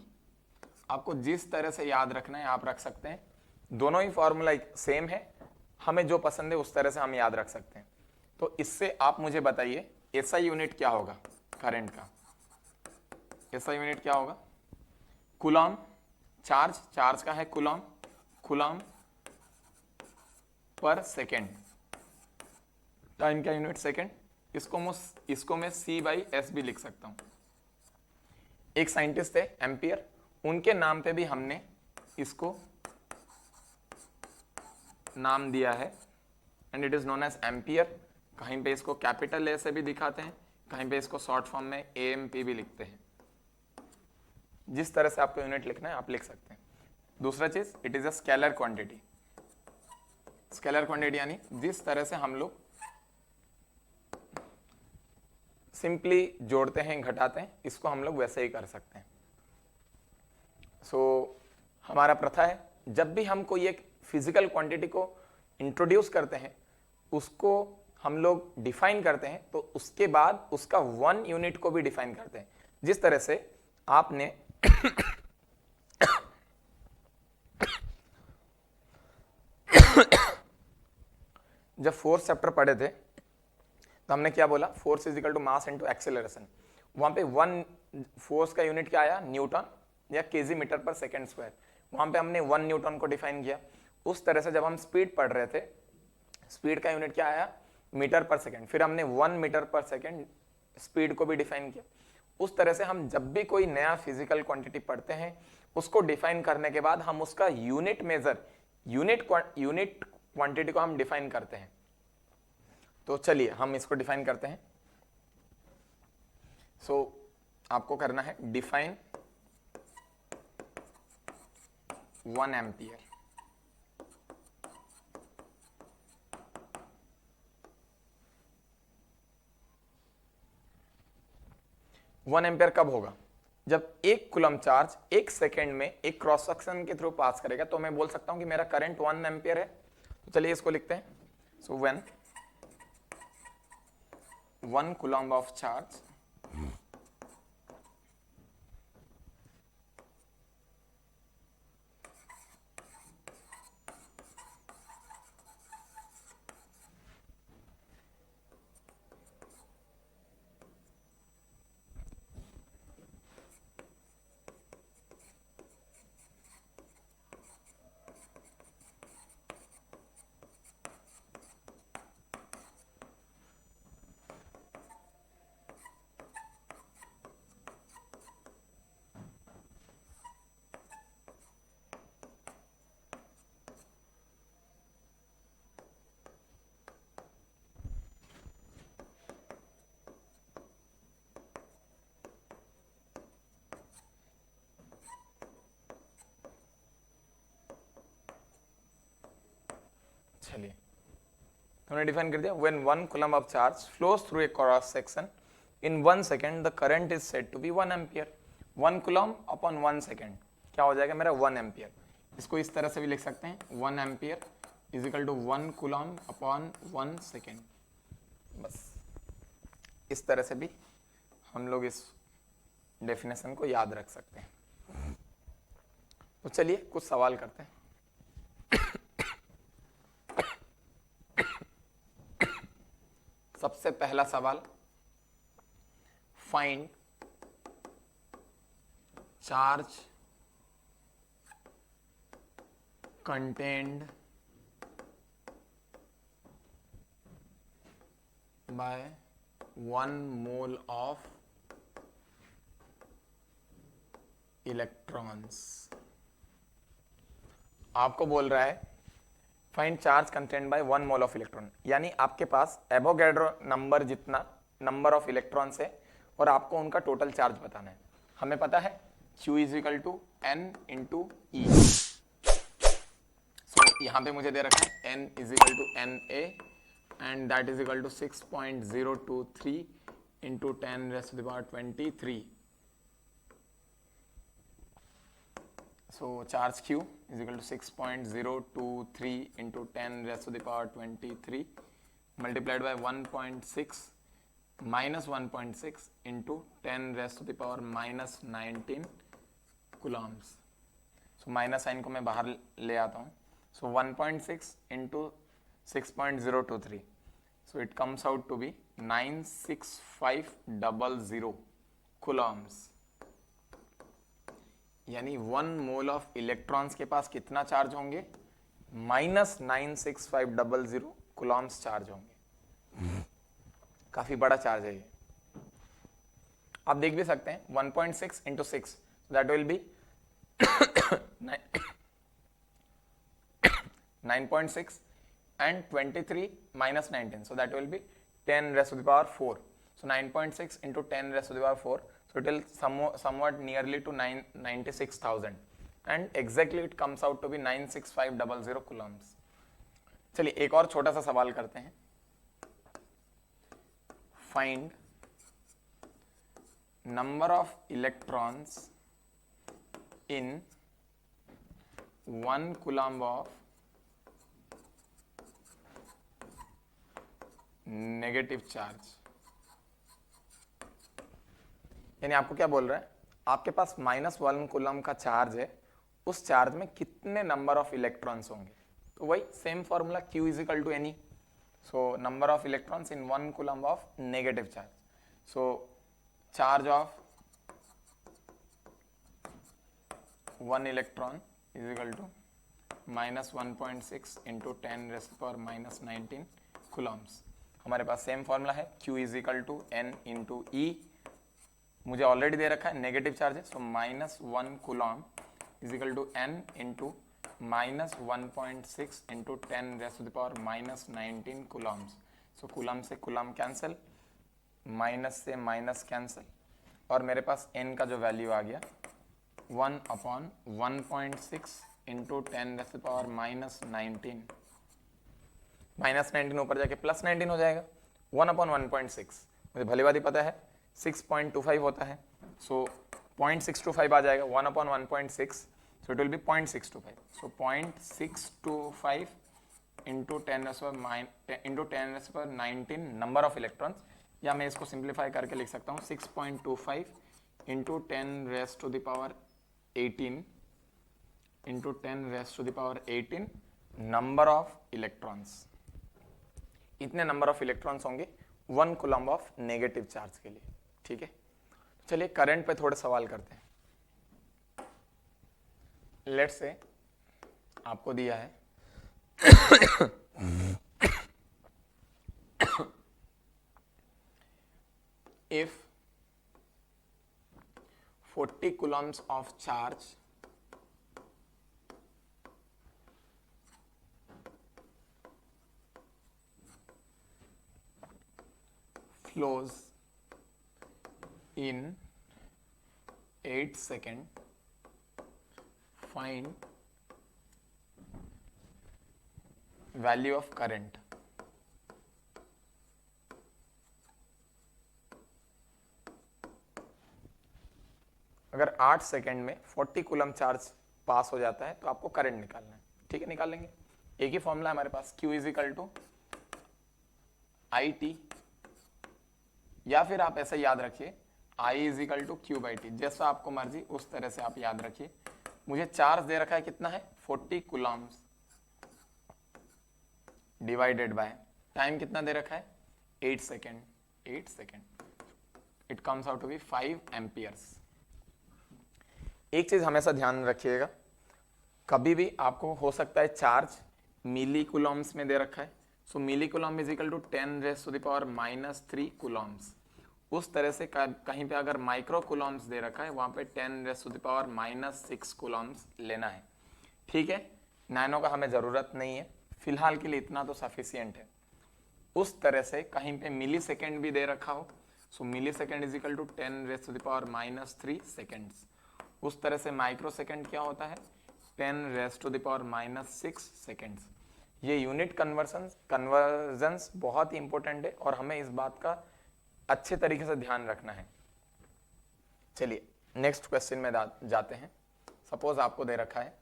आपको जिस तरह से याद रखना है आप रख सकते हैं, दोनों ही फॉर्मूला सेम है, हमें जो पसंद है उस तरह से हम याद रख सकते हैं. तो इससे आप मुझे बताइए एसआई यूनिट क्या होगा करंट का? एसआई यूनिट क्या होगा? कूलॉम. चार्ज का है कूलॉम पर सेकेंड. टाइम का यूनिट सेकेंड. इसको मैं C/S भी लिख सकता हूं. एक साइंटिस्ट थे एम्पियर, उनके नाम पे भी हमने इसको नाम दिया है and it is known as ampere. कहीं पे इसको कैपिटल ए से भी दिखाते हैं, कहीं पे इसको शॉर्ट फॉर्म में AMP भी लिखते हैं. जिस तरह से आपको यूनिट लिखना है आप लिख सकते हैं. दूसरा चीज, it is a scalar quantity. Scalar quantity यानी जिस तरह से हम लोग सिंपली जोड़ते हैं घटाते हैं, इसको हम लोग वैसे ही कर सकते हैं. हमारा प्रथा है जब भी हम कोई एक फिजिकल क्वांटिटी को इंट्रोड्यूस करते हैं, उसको हम लोग डिफाइन करते हैं, तो उसके बाद उसका 1 यूनिट को भी डिफाइन करते हैं. जिस तरह से आपने जब फोर्स चैप्टर पढ़े थे तो हमने क्या बोला? Force is equal to mass into acceleration. वहां पे 1 फोर्स का यूनिट क्या आया? न्यूटन या केजी मीटर पर सेकेंड स्क्वायर. वहां पे हमने 1 न्यूटन को डिफाइन किया. उस तरह से जब हम स्पीड पढ़ रहे थे, स्पीड का यूनिट क्या आया? मीटर पर सेकेंड. फिर हमने 1 मीटर पर सेकेंड स्पीड को भी डिफाइन किया. उस तरह से हम जब भी कोई नया फिजिकल क्वांटिटी पढ़ते हैं, उसको डिफाइन करने के बाद हम उसका यूनिट मेजर, यूनिट क्वांटिटी को हम डिफाइन करते हैं. तो चलिए हम इसको डिफाइन करते हैं. आपको करना है डिफाइन 1 एम्पियर. वन एम्पियर कब होगा? जब 1 कूलम चार्ज 1 सेकेंड में एक क्रॉस सेक्शन के थ्रू पास करेगा, तो मैं बोल सकता हूं कि मेरा करंट 1 एम्पियर है. तो चलिए इसको लिखते हैं. So when 1 coulomb of charge चलिए हमने डिफाइन कर दिया. When 1 coulomb of charge flows through a cross section in 1 second the current is said to be 1 ampere. 1 coulomb upon 1 second क्या हो जाएगा मेरा? 1 एम्पियर. इसको इस तरह से भी लिख सकते हैं, 1 ampere is equal to 1 coulomb upon 1 second. बस इस तरह से भी हम लोग इस डेफिनेशन को याद रख सकते हैं. तो चलिए कुछ सवाल करते हैं. सबसे पहला सवाल, find charge contained by 1 mole of electrons. आपको बोल रहा है find charge content by 1 mole of electron, यानी आपके पास एवोगैड्रो नंबर जितना नंबर ऑफ इलेक्ट्रॉन्स है और आपको उनका टोटल चार्ज बताना है। हमें पता है Q is equal to N into e. So यहां पे मुझे दे रखा है N is equal to NA and that is equal to 6.023 into 10 raise to the power 23। So charge Q is equal to 6.023 into 10 raised to the power 23 multiplied by 1.6 minus 1.6 into 10 raised to the power minus 19 coulombs. So minus sign को मैं बाहर ले आता हूँ. So 1.6 into 6.023. So it comes out to be 96500 coulombs. यानी 1 mole of electrons के पास कितना charge होंगे? माइनस 96500 कूलम्स चार्ज होंगे. काफी बड़ा चार्ज है ये. आप देख भी सकते हैं 1.6 into 6 that will B 9.6 and 23 minus 19, so that will be 10 raised to the power 4. So 9.6 into 10 raised to the power 4, so it will somewhat nearly to 96,000 and exactly it comes out to be 96500 coulombs. चलिए एक और छोटा सा सवाल करते हैं. Find number of electrons in 1 coulomb of negative charge. यानी आपको क्या बोल रहा है? आपके पास -1 कूलम का चार्ज है, उस चार्ज में कितने नंबर ऑफ इलेक्ट्रॉन्स होंगे? तो वही same formula Q is equal to n e. So number of electrons in 1 coulomb of negative charge. So charge of 1 electron is equal to -1.6 into 10 raise to the power -19 coulombs. हमारे पास same formula है Q is equal to N into e. मुझे already दे रखा है negative charge है, so -1 coulomb is equal to N into -1.6 into 10 raise to the power -19 coulombs. So coulomb से coulomb cancel, minus से माइनस कैंसिल, और मेरे पास N का जो वैल्यू आ गया 1/1.6 into 10 raise to the power -19. -19 ऊपर जाके +19 हो जाएगा. 1/1.6 मुझे भली बात ही पता है 6.25 होता है, सो 0.625 आ जाएगा. 1/1.6, so it will be 0.625. So 0.625 into 10⁻19 number of electrons, या मैं इसको सिंप्लीफाई करके लिख सकता हूँ 6.25 into 10 raise to the power 18 into 10 raise to the power 18 number of electrons. इतने नंबर ऑफ इलेक्ट्रॉन्स होंगे 1 कूलम ऑफ नेगेटिव चार्ज के लिए. ठीक है, चलिए करंट पे थोड़े सवाल करते हैं. लेट्स से आपको दिया है if 40 Coulomb's of charge flows in 8 seconds, find value of current. अगर 8 सेकेंड में 40 कूलम चार्ज पास हो जाता है तो आपको करंट निकालना है. ठीक है, निकाल लेंगे. एक ही फॉर्मूला है हमारे पास, Q is equal to IT, या फिर आप ऐसा याद रखिए I is equal to Q by T. जैसा आपको मर्जी उस तरह से आप याद रखिए. मुझे चार्ज दे रखा है कितना है 40 कूलम्स डिवाइडेड बाय टाइम कितना दे रखा है 8 second. 8 second it comes out to be 5 amperes. एक चीज हमेशा ध्यान रखिएगा, कभी भी आपको हो सकता है चार्ज मिली कूलम्स में दे रखा है, so milli coulomb is equal to 10⁻³ coulombs. उस तरह से कहीं पे अगर माइक्रो कूलम्स दे रखा है वहां पे 10⁻⁻6 कूलम्स लेना है। ठीक है, नैनो का हमें जरूरत नहीं है, फिलहाल के लिए इतना तो सफिशियंट है। उस तरह से कहीं पे मिली सेकेंड भी दे रखा हो, so milli second is equal to 10⁻³ seconds. उस तरह से माइक्रो सेकेंड क्या होता है, 10⁻⁻6 सेकेंड्स। ये यूनिट कन्वर्जन्स बहुत ही इंपॉर्टेंट है और हमें इस बात का अच्छे तरीके से ध्यान रखना है। चलिए नेक्स्ट क्वेश्चन में जाते हैं। सपोज आपको दे रखा है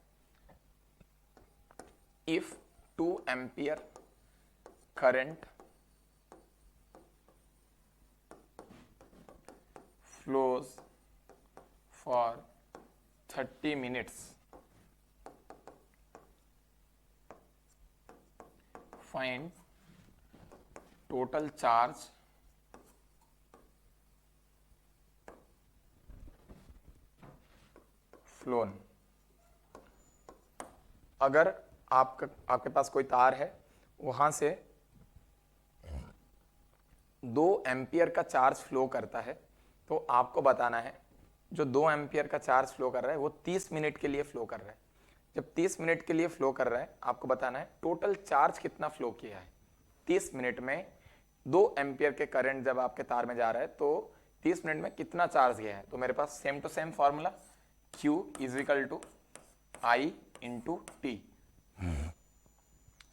if 2 ampere current flows for 30 minutes, find total charge flown। अगर आपके पास कोई तार है, वहां से 2 एम्पियर का चार्ज फ्लो करता है, तो आपको बताना है जो 2 एम्पियर का चार्ज फ्लो कर रहा है वो 30 मिनट के लिए फ्लो कर रहा है। जब 30 मिनट के लिए फ्लो कर रहा है, आपको बताना है टोटल चार्ज कितना फ्लो किया है। 30 मिनट में 2 एम्पियर के करंट जब आपके तार में जा रहा है तो 30 मिनट में कितना चार्ज गया है। तो मेरे पास same to same formula Q is equal to I into t.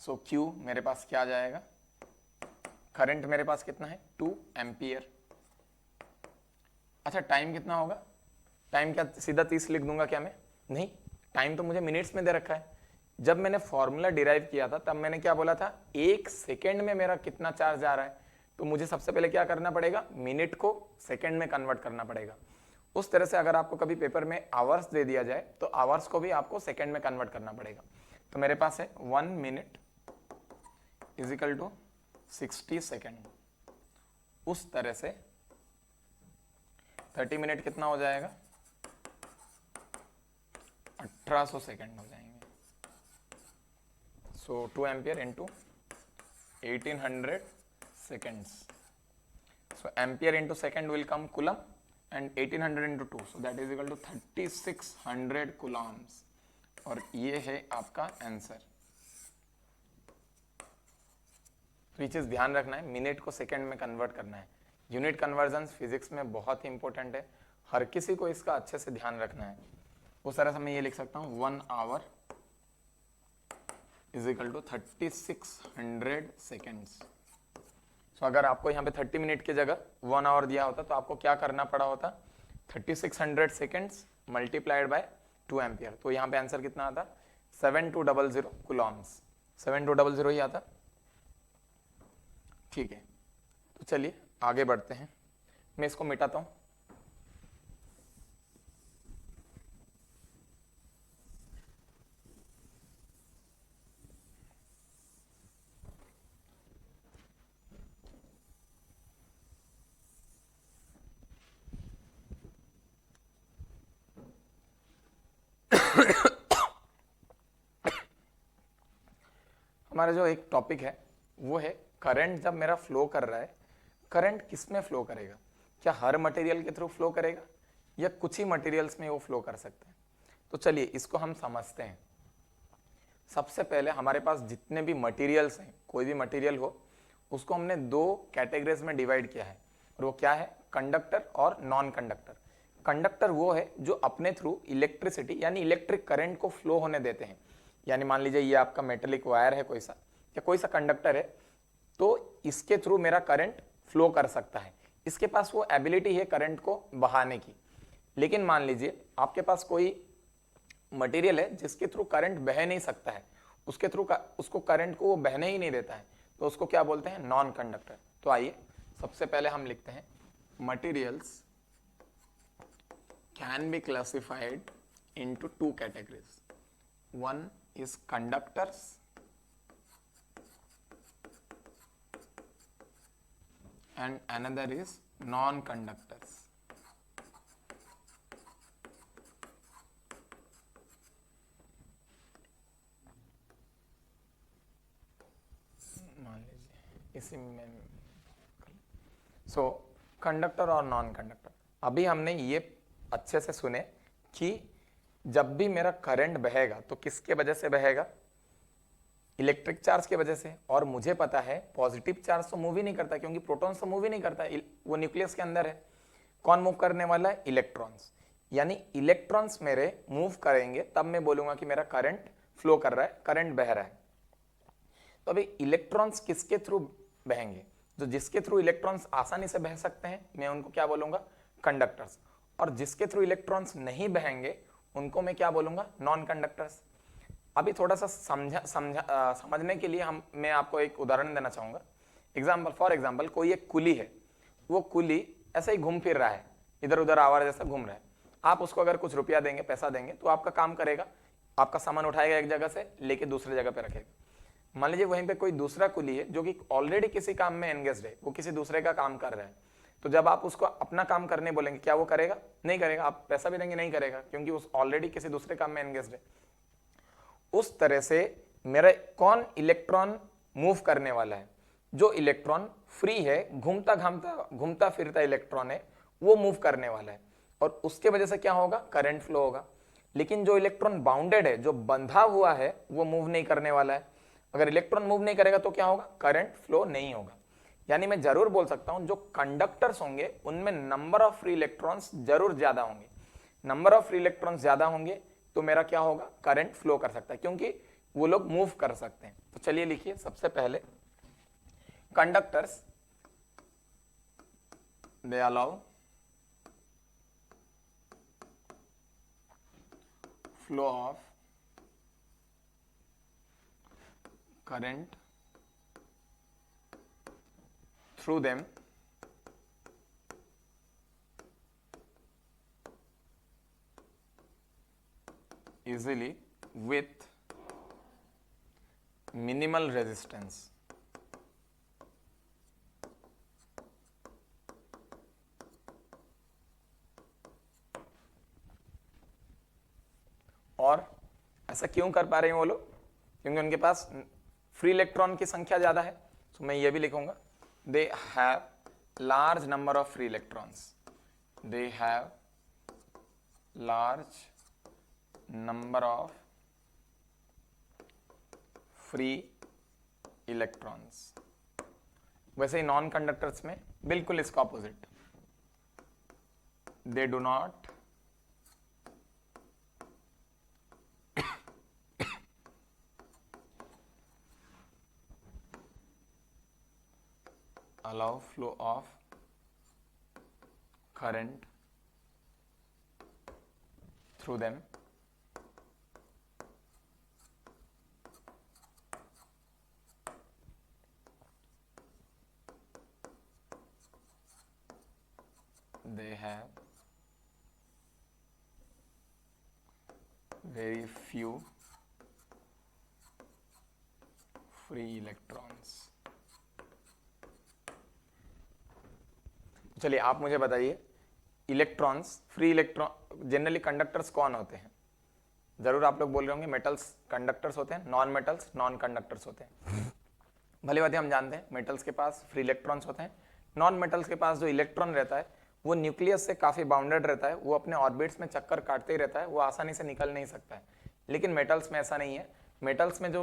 So Q मेरे पास क्या आ जाएगा, करंट मेरे पास कितना है 2 एम्पियर। अच्छा टाइम कितना होगा, टाइम क्या सीधा 30 लिख दूंगा क्या मैं, नहीं, टाइम तो मुझे मिनट्स में दे रखा है। जब मैंने फॉर्मूला डिराइव किया था तब मैंने क्या बोला था, 1 सेकेंड में मेरा कितना चार्ज आ रहा है। तो मुझे सबसे पहले क्या करना पड़ेगा, मिनट को सेकेंड में कन्वर्ट करना पड़ेगा। उस तरह से अगर आपको कभी पेपर में आवर्स दे दिया जाए तो आवर्स को भी आपको सेकेंड में कन्वर्ट करना पड़ेगा। तो मेरे पास है 1 minute is equal to 60 second. उस तरह से 30 मिनट कितना हो जाएगा, 1800 सेकेंड हो जाएंगे। सो 2 ampere into 1800 seconds. So ampere into second will come coulomb and 1800 into 2, so that is equal to 3600 coulombs. और ये है आपका आंसर। तो ये चीज ध्यान रखना है, मिनट को सेकेंड में कन्वर्ट करना है। यूनिट कन्वर्जन फिजिक्स में बहुत ही इंपॉर्टेंट है, हर किसी को इसका अच्छे से ध्यान रखना है। उस तरह से मैं ये लिख सकता हूँ 1 hour is equal to 3600 seconds. So अगर आपको यहाँ पे 30 मिनट की जगह 1 आवर दिया होता तो आपको क्या करना पड़ा होता, 3600 सेकेंड्स मल्टीप्लाइड बाय 2 एम्पियर। तो यहाँ पे आंसर कितना आता, 7200 कूलम्स। 7200 ही आता। ठीक है, तो चलिए आगे बढ़ते हैं। मैं इसको मिटाता हूं। हमारा जो एक टॉपिक है वो है करंट जब मेरा फ्लो कर रहा है, करंट किस में फ्लो करेगा, क्या हर मटेरियल के थ्रू फ्लो करेगा या कुछ ही मटेरियल्स में वो फ्लो कर सकते हैं। तो चलिए इसको हम समझते हैं। सबसे पहले हमारे पास जितने भी मटेरियल्स हैं, कोई भी मटेरियल हो, उसको हमने 2 कैटेगरीज में डिवाइड किया है। और वो क्या है, कंडक्टर और नॉन कंडक्टर। कंडक्टर वो है जो अपने थ्रू इलेक्ट्रिसिटी यानी इलेक्ट्रिक करंट को फ्लो होने देते हैं। यानी मान लीजिए ये आपका मेटेलिक वायर है कोई सा, या कोई सा कंडक्टर है, तो इसके थ्रू मेरा करंट फ्लो कर सकता है। इसके पास वो एबिलिटी है करंट को बहाने की। लेकिन मान लीजिए आपके पास कोई मटेरियल है जिसके थ्रू करंट बह नहीं सकता है, उसके थ्रू उसको करंट को वो बहने ही नहीं देता है, तो उसको क्या बोलते हैं, नॉन कंडक्टर। तो आइए सबसे पहले हम लिखते हैं materials can be classified into 2 categories. One is conductors and another is non-conductors. मान लीजिए इसी में सो कंडक्टर और नॉन कंडक्टर, अभी हमने ये अच्छे से सुने कि जब भी मेरा करंट बहेगा तो किसके वजह से बहेगा, इलेक्ट्रिक चार्ज की वजह से। और मुझे पता है पॉजिटिव चार्ज तो मूव ही नहीं करता, क्योंकि प्रोटॉन्स तो मूव ही नहीं करता, वो न्यूक्लियस के अंदर है। कौन मूव करने वाला है, इलेक्ट्रॉन्स। यानी इलेक्ट्रॉन्स मेरे मूव करेंगे तब मैं बोलूंगा कि मेरा करंट फ्लो कर रहा है, करंट बह रहा है। तो अभी इलेक्ट्रॉन्स किसके थ्रू बहेंगे, जो जिसके थ्रू इलेक्ट्रॉन्स आसानी से बह सकते हैं मैं उनको क्या बोलूंगा, कंडक्टर्स। और जिसके थ्रू इलेक्ट्रॉन्स नहीं बहेंगे उनको मैं क्या बोलूंगा, नॉन कंडक्टर्स। अभी थोड़ा सा समझने के लिए मैं आपको एक उदाहरण देना चाहूंगा। फॉर एग्जाम्पल कोई एक कुली है, वो कुली ऐसे ही घूम फिर रहा है, इधर उधर आवारा जैसा घूम रहा है। आप उसको अगर कुछ रुपया देंगे, पैसा देंगे, तो आपका काम करेगा, आपका सामान उठाएगा एक जगह से लेके दूसरी जगह पे रखेगा। मान लीजिए वहीं पे कोई दूसरा कुली है जो कि ऑलरेडी किसी काम में एंगेज्ड है, वो किसी दूसरे का काम कर रहा है, तो जब आप उसको अपना काम करने बोलेंगे, क्या वो करेगा, नहीं करेगा। आप पैसा भी देंगे, नहीं करेगा, क्योंकि उस ऑलरेडी किसी दूसरे काम में एंगेज्ड है। उस तरह से मेरा कौन इलेक्ट्रॉन मूव करने वाला है, जो इलेक्ट्रॉन फ्री है, घूमता फिरता इलेक्ट्रॉन है, वो मूव करने वाला है, और उसके वजह से क्या होगा, करंट फ्लो होगा। लेकिन जो इलेक्ट्रॉन बाउंडेड है, जो बंधा हुआ है, वो मूव नहीं करने वाला है। अगर इलेक्ट्रॉन मूव नहीं करेगा तो क्या होगा, करंट फ्लो नहीं होगा। यानी मैं जरूर बोल सकता हूं जो कंडक्टर्स होंगे उनमें नंबर ऑफ फ्री इलेक्ट्रॉन्स जरूर ज्यादा होंगे। नंबर ऑफ फ्री इलेक्ट्रॉन्स ज्यादा होंगे तो मेरा क्या होगा, करंट फ्लो कर सकता है, क्योंकि वो लोग मूव कर सकते हैं। तो चलिए लिखिए, सबसे पहले conductors they allow flow of current through them easily with minimal resistance। और ऐसा क्यों कर पा रहे हैं वो लोग, क्योंकि उनके पास फ्री इलेक्ट्रॉन की संख्या ज्यादा है। तो मैं ये भी लिखूंगा, they have large number of free electrons, they have large number of free electrons। वैसे ही नॉन कंडक्टर्स में बिल्कुल इसका opposite, they do not allow flow of current through them they have very few free electrons। चलिए आप मुझे बताइए, electrons, free electron, generally conductors कौन होते हैं? जरूर आप लोग बोल रहे होंगे मेटल्स कंडक्टर्स होते हैं, नॉन मेटल्स नॉन कंडक्टर्स होते हैं। भली बात हम जानते हैं मेटल्स के पास फ्री इलेक्ट्रॉन्स होते हैं, नॉन मेटल्स के पास जो इलेक्ट्रॉन रहता है वो न्यूक्लियस से काफी बाउंडेड रहता है, वो अपने ऑर्बिट्स में चक्कर काटते ही रहता है, वो आसानी से निकल नहीं सकता है। लेकिन मेटल्स में ऐसा नहीं है। मेटल्स में जो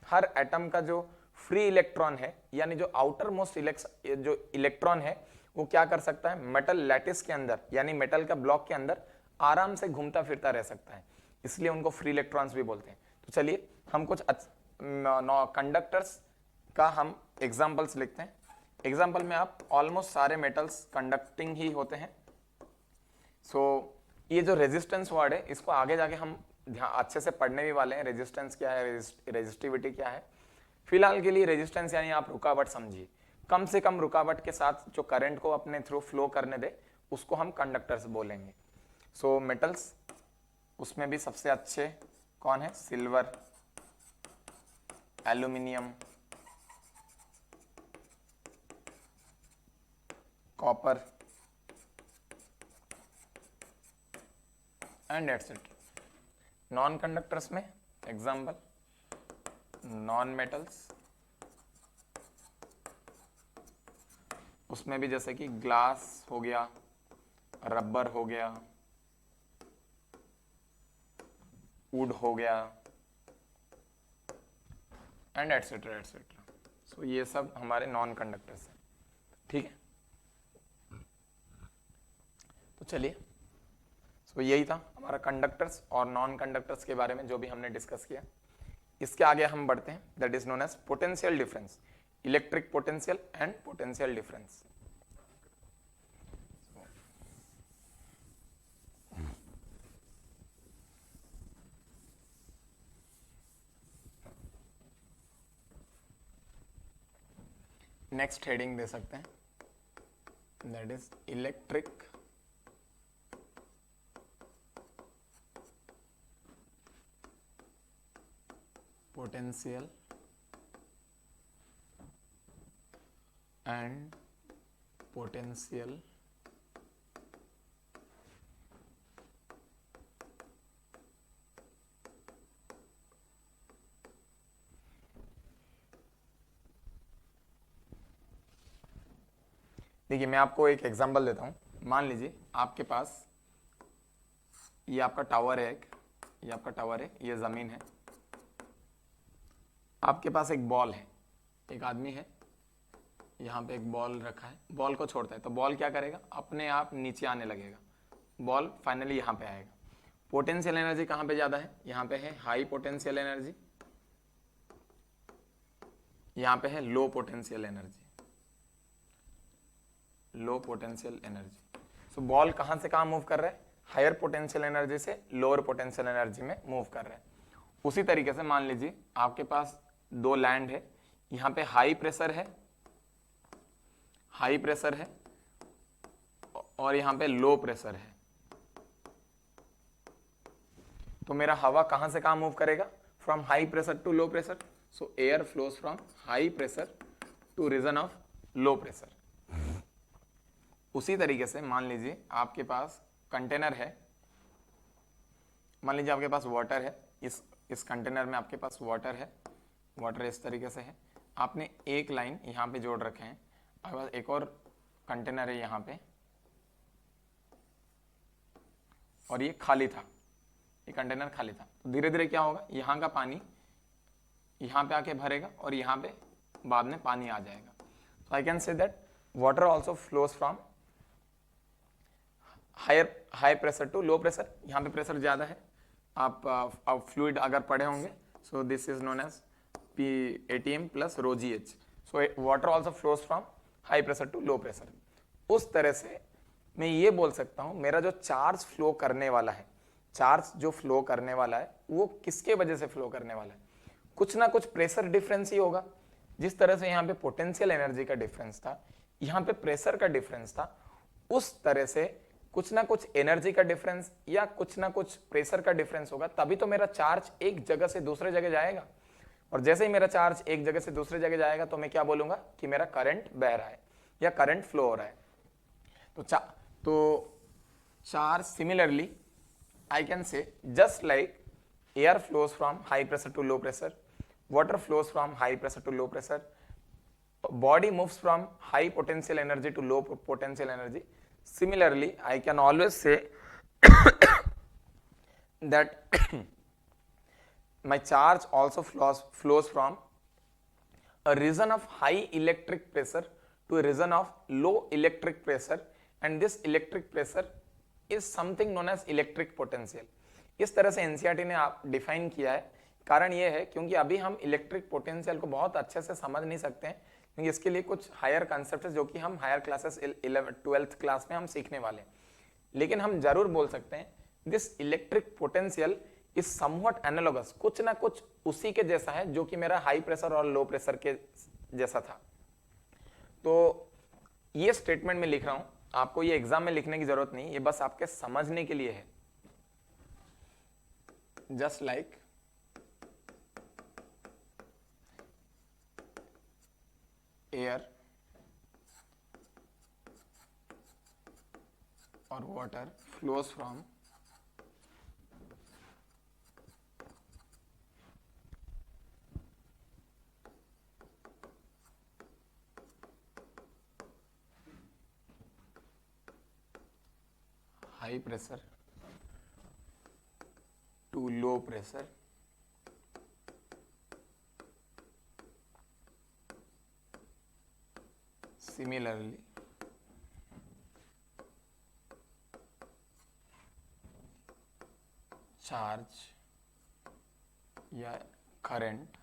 हर एटम का जो फ्री इलेक्ट्रॉन है, यानी जो आउटर मोस्ट जो इलेक्ट्रॉन है, वो क्या कर सकता है, मेटल लैटिस के अंदर, यानी मेटल का ब्लॉक के अंदर आराम से घूमता फिरता रह सकता है, इसलिए उनको फ्री इलेक्ट्रॉन्स भी बोलते हैं। तो चलिए हम कुछ कंडक्टर्स का हम एग्जांपल्स लिखते हैं। एग्जांपल में आप ऑलमोस्ट सारे मेटल्स कंडक्टिंग ही होते हैं। सो ये जो रेजिस्टेंस वर्ड है, इसको आगे जाके हम अच्छे से पढ़ने भी वाले हैं, रेजिस्टेंस क्या है, रेजिस्टिविटी क्या है। फिलहाल के लिए रेजिस्टेंस यानी आप रुकावट समझिए, कम से कम रुकावट के साथ जो करंट को अपने थ्रू फ्लो करने दे, उसको हम कंडक्टर्स बोलेंगे। सो मेटल्स, उसमें भी सबसे अच्छे कौन है, silver, aluminium, copper and etcetera. Non conductors में एग्जांपल नॉन मेटल्स, उसमें भी जैसे कि ग्लास हो गया, रबर हो गया, वुड हो गया, एंड एटसेट्रा एटसेट्रा। सो ये सब हमारे नॉन कंडक्टर्स हैं, ठीक है। तो चलिए, सो यही था हमारा कंडक्टर्स और नॉन कंडक्टर्स के बारे में जो भी हमने डिस्कस किया। इसके आगे हम बढ़ते हैं, that is known as potential difference, electric potential and potential difference. Next heading दे सकते हैं, that is electric potential and potential देखिए, मैं आपको एक एग्जांपल देता हूं। मान लीजिए आपके पास ये आपका टावर है, ये आपका टावर है, ये जमीन है, आपके पास एक बॉल है, एक आदमी है, यहाँ पे एक बॉल रखा है, बॉल को छोड़ता है तो बॉल क्या करेगा, अपने आप नीचे आने लगेगा, बॉल फाइनली यहाँ पे आएगा। पोटेंशियल एनर्जी कहाँ पे ज्यादा है, यहाँ पे है हाई पोटेंशियल एनर्जी, यहाँ पे है low potential energy, low potential energy. सो बॉल कहाँ से कहाँ मूव कर रहा है, हायर पोटेंशियल एनर्जी से लोअर पोटेंशियल एनर्जी में मूव कर रहा है। उसी तरीके से मान लीजिए आपके पास दो लैंड है, यहाँ पे हाई प्रेशर है, हाई प्रेशर है, और यहाँ पे लो प्रेशर है। तो मेरा हवा कहां से कहां मूव करेगा, from high pressure to low pressure. So air flows from high pressure to region of low pressure. उसी तरीके से मान लीजिए आपके पास कंटेनर है, मान लीजिए आपके पास वाटर है, इस कंटेनर में आपके पास वाटर है, वाटर इस तरीके से है, आपने एक लाइन यहाँ पे जोड़ रखे हैं, आपके पास एक और कंटेनर है यहाँ पे, और ये खाली था, ये कंटेनर खाली था। तो धीरे धीरे क्या होगा, यहाँ का पानी यहाँ पे आके भरेगा और यहाँ पे बाद में पानी आ जाएगा। तो I can say that water also flows from high pressure to low pressure. यहाँ पे प्रेशर ज्यादा है, आप फ्लूइड अगर पढ़े होंगे, so this is known as PATM plus ρGH। So water also flows from high pressure to low pressure. उस तरह से मैं ये बोल सकता हूं मेरा जो चार्ज फ्लो करने वाला है, चार्ज जो फ्लो करने वाला है वो किसके वजह से फ्लो करने वाला है, कुछ ना कुछ प्रेशर डिफरेंस ही होगा। जिस तरह से यहाँ पे पोटेंशियल एनर्जी का डिफरेंस था, यहाँ पे प्रेशर का डिफरेंस था, उस तरह से कुछ ना कुछ एनर्जी का डिफरेंस या कुछ ना कुछ प्रेशर का डिफरेंस होगा, तभी तो मेरा चार्ज एक जगह से दूसरे जगह जाएगा। और जैसे ही मेरा चार्ज एक जगह से दूसरे जगह जाएगा तो मैं क्या बोलूंगा कि मेरा करंट बह रहा है या करंट फ्लो हो रहा है। तो चार्ज सिमिलरली आई कैन से just like air flows from high pressure to low pressure, water flows from high pressure to low pressure, body moves from high potential energy to low potential energy. Similarly, I can always say that my charge also flows from a region of high electric pressure to a region of low electric pressure, and this electric pressure is something known as electric potential. इस तरह से NCERT ने आप define किया है। कारण ये है क्योंकि अभी हम इलेक्ट्रिक पोटेंशियल को बहुत अच्छे से समझ नहीं सकते हैं, क्योंकि इसके लिए कुछ हायर कॉन्सेप्ट है जो कि हम हायर क्लासेस 12th क्लास में हम सीखने वाले हैं। लेकिन हम जरूर बोल सकते हैं this electric potential is somewhat analogous, कुछ ना कुछ उसी के जैसा है जो कि मेरा हाई प्रेशर और लो प्रेशर के जैसा था। तो ये स्टेटमेंट में लिख रहा हूं, आपको ये एग्जाम में लिखने की जरूरत नहीं, ये बस आपके समझने के लिए है। just like air or water flows from high pressure to low pressure similarly charge या current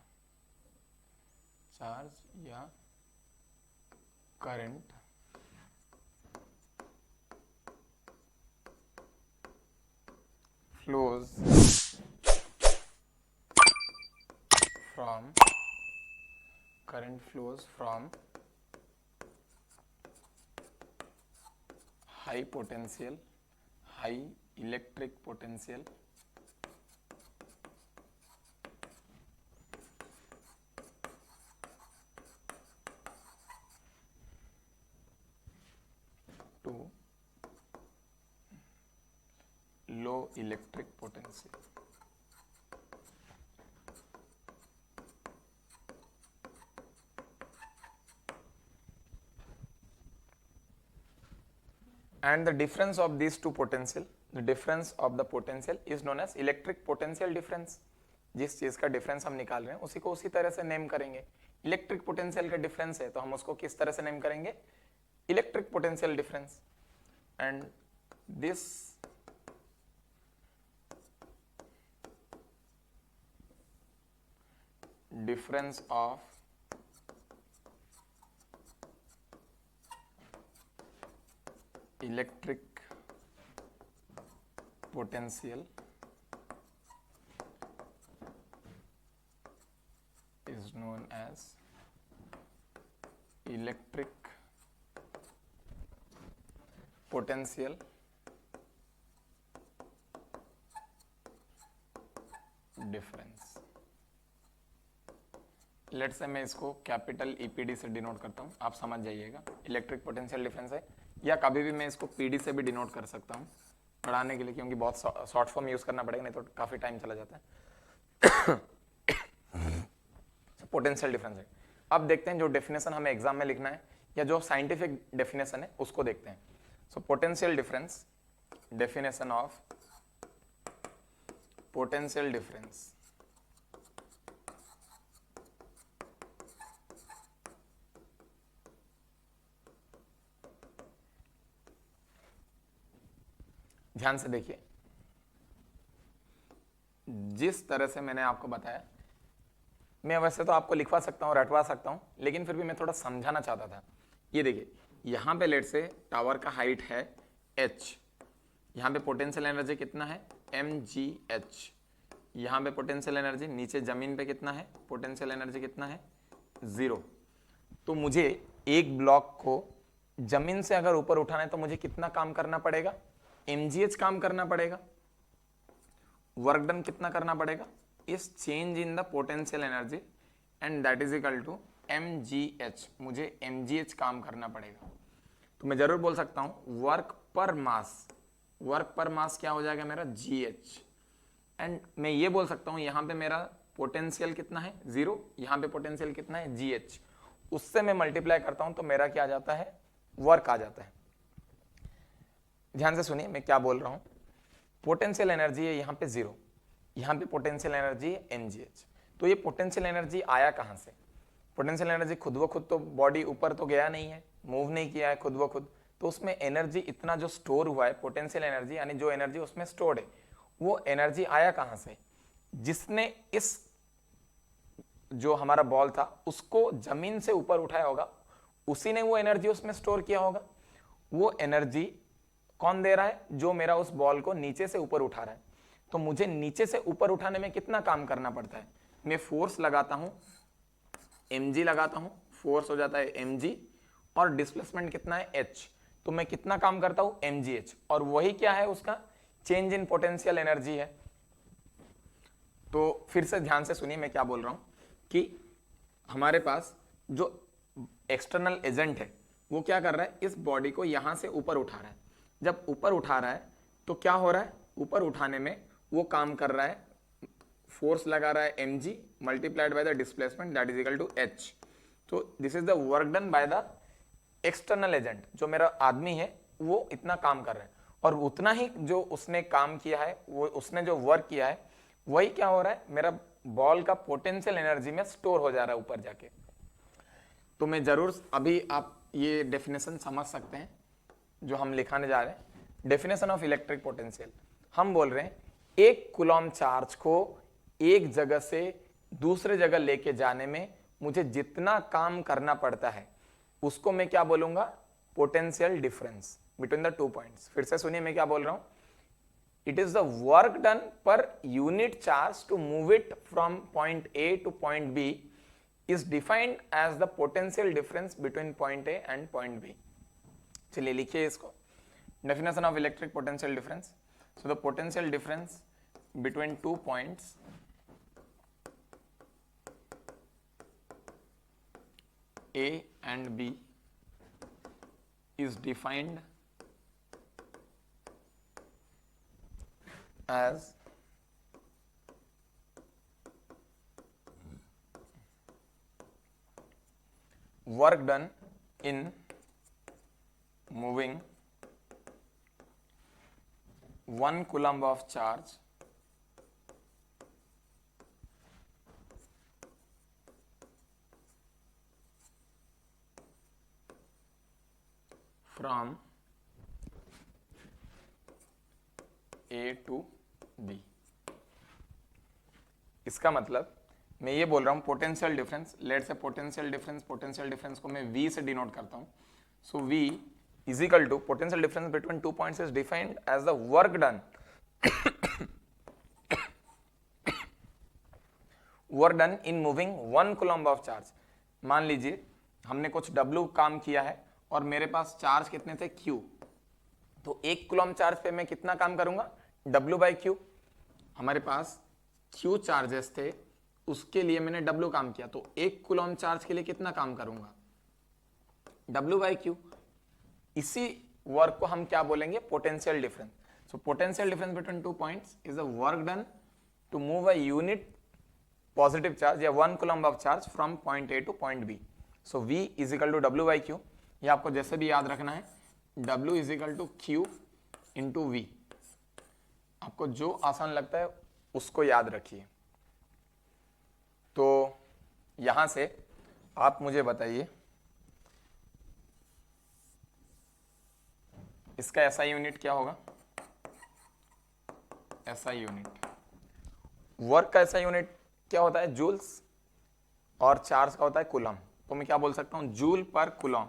flows from high electric potential to low electric potential. And the difference of these two potential, the difference of the potential is known as electric potential difference. जिस चीज का difference हम निकाल रहे हैं उसी को उसी तरह से नेम करेंगे. इलेक्ट्रिक पोटेंशियल का डिफरेंस है तो हम उसको किस तरह से नेम करेंगे? Electric potential difference. And this difference of electric potential is known as electric potential difference. Let's say मैं इसको कैपिटल ईपीडी से डिनोट करता हूँ, आप समझ जाइएगा. इलेक्ट्रिक पोटेंशियल डिफरेंस है, या कभी भी मैं इसको पीडी से भी डिनोट कर सकता हूँ पढ़ाने के लिए, क्योंकि बहुत शॉर्ट फॉर्म यूज करना पड़ेगा नहीं तो काफी टाइम चला जाता है. पोटेंशियल डिफरेंस है. अब देखते हैं जो डेफिनेशन हमें एग्जाम में लिखना है या जो साइंटिफिक डेफिनेशन है उसको देखते हैं. सो potential difference, definition of potential difference. ध्यान से देखिए, जिस तरह से मैंने आपको बताया, मैं वैसे तो आपको लिखवा सकता हूं, रटवा सकता हूं, लेकिन फिर भी मैं थोड़ा समझाना चाहता था. ये देखिए, यहां पे लेट से टावर का हाइट है h, यहां पे पोटेंशियल एनर्जी कितना है mgh, यहां पे पोटेंशियल एनर्जी नीचे जमीन पे कितना है, पोटेंशियल एनर्जी कितना है 0. तो मुझे एक ब्लॉक को जमीन से अगर ऊपर उठाना है तो मुझे कितना काम करना पड़ेगा, mgh काम करना पड़ेगा. वर्क डन कितना करना पड़ेगा, इस change in the potential energy and that is equal to mgh. मुझे mgh काम करना पड़ेगा. तो मैं जरूर बोल सकता हूं वर्क पर मास क्या हो जाएगा मेरा gh. एंड मैं ये बोल सकता हूं यहां पे मेरा पोटेंशियल कितना है 0, यहां पे पोटेंशियल कितना है gh. उससे मैं मल्टीप्लाई करता हूं तो मेरा क्या आ जाता है, वर्क आ जाता है. ध्यान से सुनिए मैं क्या बोल रहा हूं. पोटेंशियल एनर्जी है यहां पे 0, यहां पे पोटेंशियल एनर्जी है mgh. तो ये पोटेंशियल एनर्जी आया कहां से? पोटेंशियल एनर्जी खुद व खुद तो बॉडी ऊपर तो गया नहीं है, मूव नहीं किया है खुद व खुद. तो उसमें एनर्जी इतना जो स्टोर हुआ है, पोटेंशियल एनर्जी यानी जो एनर्जी उसमें स्टोर्ड है, वो एनर्जी आया कहां से? जिसने इस जो हमारा बॉल था उसको जमीन से ऊपर उठाया होगा, उसी ने वो एनर्जी उसमें स्टोर किया होगा. वो एनर्जी कौन दे रहा है? जो मेरा उस बॉल को नीचे से ऊपर उठा रहा है. तो मुझे नीचे से ऊपर उठाने में कितना काम करना पड़ता है? मैं फोर्स लगाता हूं, mg लगाता हूं, फोर्स हो जाता है mg और डिस्प्लेसमेंट कितना है h. तो मैं कितना काम करता हूं mgh, और वही क्या है उसका चेंज इन पोटेंशियल एनर्जी है. तो फिर से ध्यान से सुनिए मैं क्या बोल रहा हूं कि हमारे पास जो एक्सटर्नल एजेंट है वो क्या कर रहा है, इस बॉडी को यहां से ऊपर उठा रहा है. जब ऊपर उठा रहा है तो क्या हो रहा है, ऊपर उठाने में वो काम कर रहा है, फोर्स लगा रहा है mg multiplied by the displacement that is equal to h. तो this is the work done by the external agent. जो मेरा आदमी है वो इतना काम कर रहा है. और उतना ही जो उसने काम किया है, वो उसने जो वर्क किया है वही क्या हो रहा है, मेरा बॉल का पोटेंशियल एनर्जी में स्टोर हो जा रहा है ऊपर जाके। तो मैं जरूर, अभी आप ये डेफिनेशन समझ सकते हैं जो हम लिखाने जा रहे हैं। डेफिनेशन ऑफ इलेक्ट्रिक पोटेंशियल, हम बोल रहे हैं एक कूलॉम चार्ज को एक जगह से दूसरे जगह लेके जाने में मुझे जितना काम करना पड़ता है उसको मैं क्या बोलूंगा, potential difference between the 2 points. फिर से सुनिए मैं क्या बोल रहा हूं, it is the work done per unit charge to move it from point A to point B is defined as the potential difference between point A and point B. चलिए लिखिए इसको, definition of electric potential difference. So the potential difference between 2 points A and B is defined as work done in moving 1 coulomb of charge from A to B। इसका मतलब मैं ये बोल रहा हूँ potential difference, let say potential difference को मैं V से डिनोट करता हूँ। So V is equal to potential difference between 2 points is defined as the work done in moving 1 coulomb of charge. मान लीजिए हमने कुछ W काम किया है और मेरे पास चार्ज कितने थे, Q। तो 1 कूलम्ब चार्ज पे मैं कितना काम करूंगा, W बाई Q। हमारे पास Q चार्जेस थे, उसके लिए मैंने W काम किया, तो 1 कूलम्ब चार्ज के लिए कितना काम करूंगा, W बाई Q। इसी वर्क को हम क्या बोलेंगे, potential difference. So potential difference between 2 points is a work done to move a unit positive charge या 1 coulomb of charge from point A to point B। So V is equal to W by Q। ये आपको जैसे भी याद रखना है, W is equal to Q into V। आपको जो आसान लगता है उसको याद रखिए। तो यहां से आप मुझे बताइए इसका SI यूनिट क्या होगा, SI यूनिट, वर्क का SI यूनिट क्या होता है, जूल्स, और चार्ज का होता है कूलम। तो मैं क्या बोल सकता हूं, जूल पर कूलम,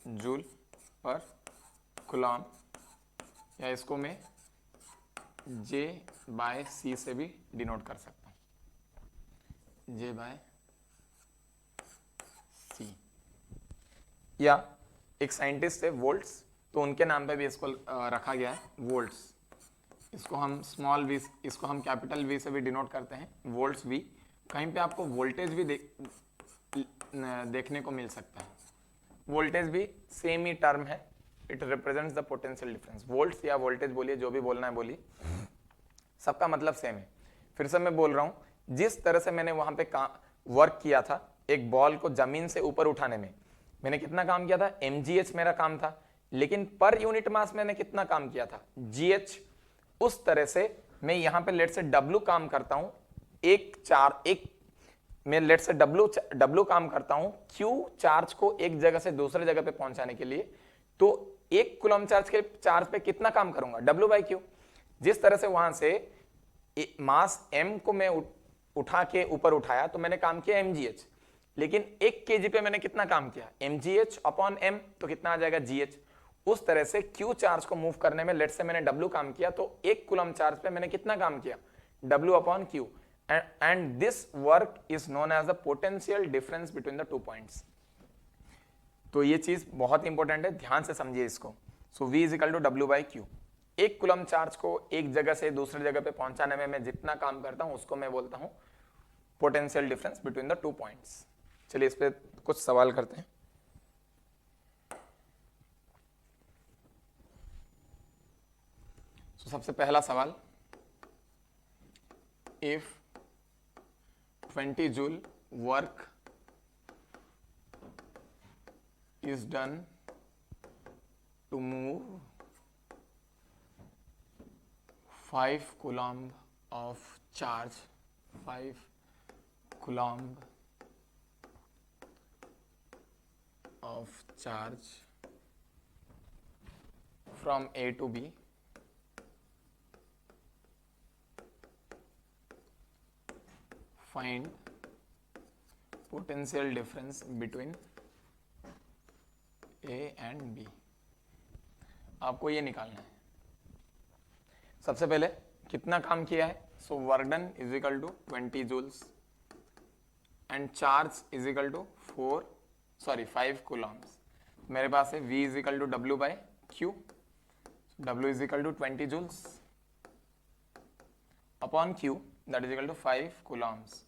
जूल पर कूलम, या इसको मैं J बाय C से भी डिनोट कर सकता हूं, J बाय C। या एक साइंटिस्ट है वोल्ट्स, तो उनके नाम पे भी इसको रखा गया है वोल्ट्स। इसको हम स्मॉल वी, इसको हम कैपिटल वी से भी डिनोट करते हैं, वोल्ट्स वी। कहीं पे आपको वोल्टेज भी देखने को मिल सकता है, वोल्टेज भी सेम ही टर्म है, it represents the potential difference. Volts या वोल्टेज बोलिए, जो भी बोलना है बोलिए, सबका मतलब सेम है। फिर से मैं बोल रहा हूं, जिस तरह से मैंने वहां पे वर्क किया था एक बॉल को जमीन से ऊपर उठाने में, मैंने कितना काम किया था, mgh मेरा काम था, लेकिन पर यूनिट मास मैंने कितना काम किया था, gh। उस तरह से मैं यहां पे लेट से W काम करता हूं, मैं लेट से W काम करता हूं Q चार्ज को एक जगह से दूसरे जगह पे पहुंचाने के लिए, तो 1 कूलम्ब चार्ज पे कितना काम करूंगा, W बाई Q। जिस तरह से वहां से मास M को मैं उठा के ऊपर उठाया तो मैंने काम किया mgh, लेकिन 1 kg पे मैंने कितना काम किया, mgh अपॉन m, तो कितना आ जाएगा, gh। उस तरह से Q चार्ज को मूव करने में लेट से मैंने W काम किया, तो 1 कूलम्ब चार्ज पे मैंने कितना काम किया, W upon Q। And this work is known as the potential difference between the 2 points. तो ये चीज बहुत इंपॉर्टेंट है, ध्यान से समझिए इसको। So V is equal to W by Q। 1 coulomb charge को एक जगह से दूसरी जगह पे पहुंचाने में मैं जितना काम करता हूं उसको मैं बोलता हूं potential difference between the 2 points. चलिए इस पे कुछ सवाल करते हैं। तो सबसे पहला सवाल, if 20 joule work is done to move 5 coulomb of charge, 5 coulomb of charge from A to B find potential difference between A and B। आपको ये निकालना है। सबसे पहले कितना काम किया है, so work done is equal to 20 joules and charge is equal to 5 coulombs. मेरे पास है V is equal to W by Q, W is equal to 20 joules upon Q that is equal to 5 coulombs,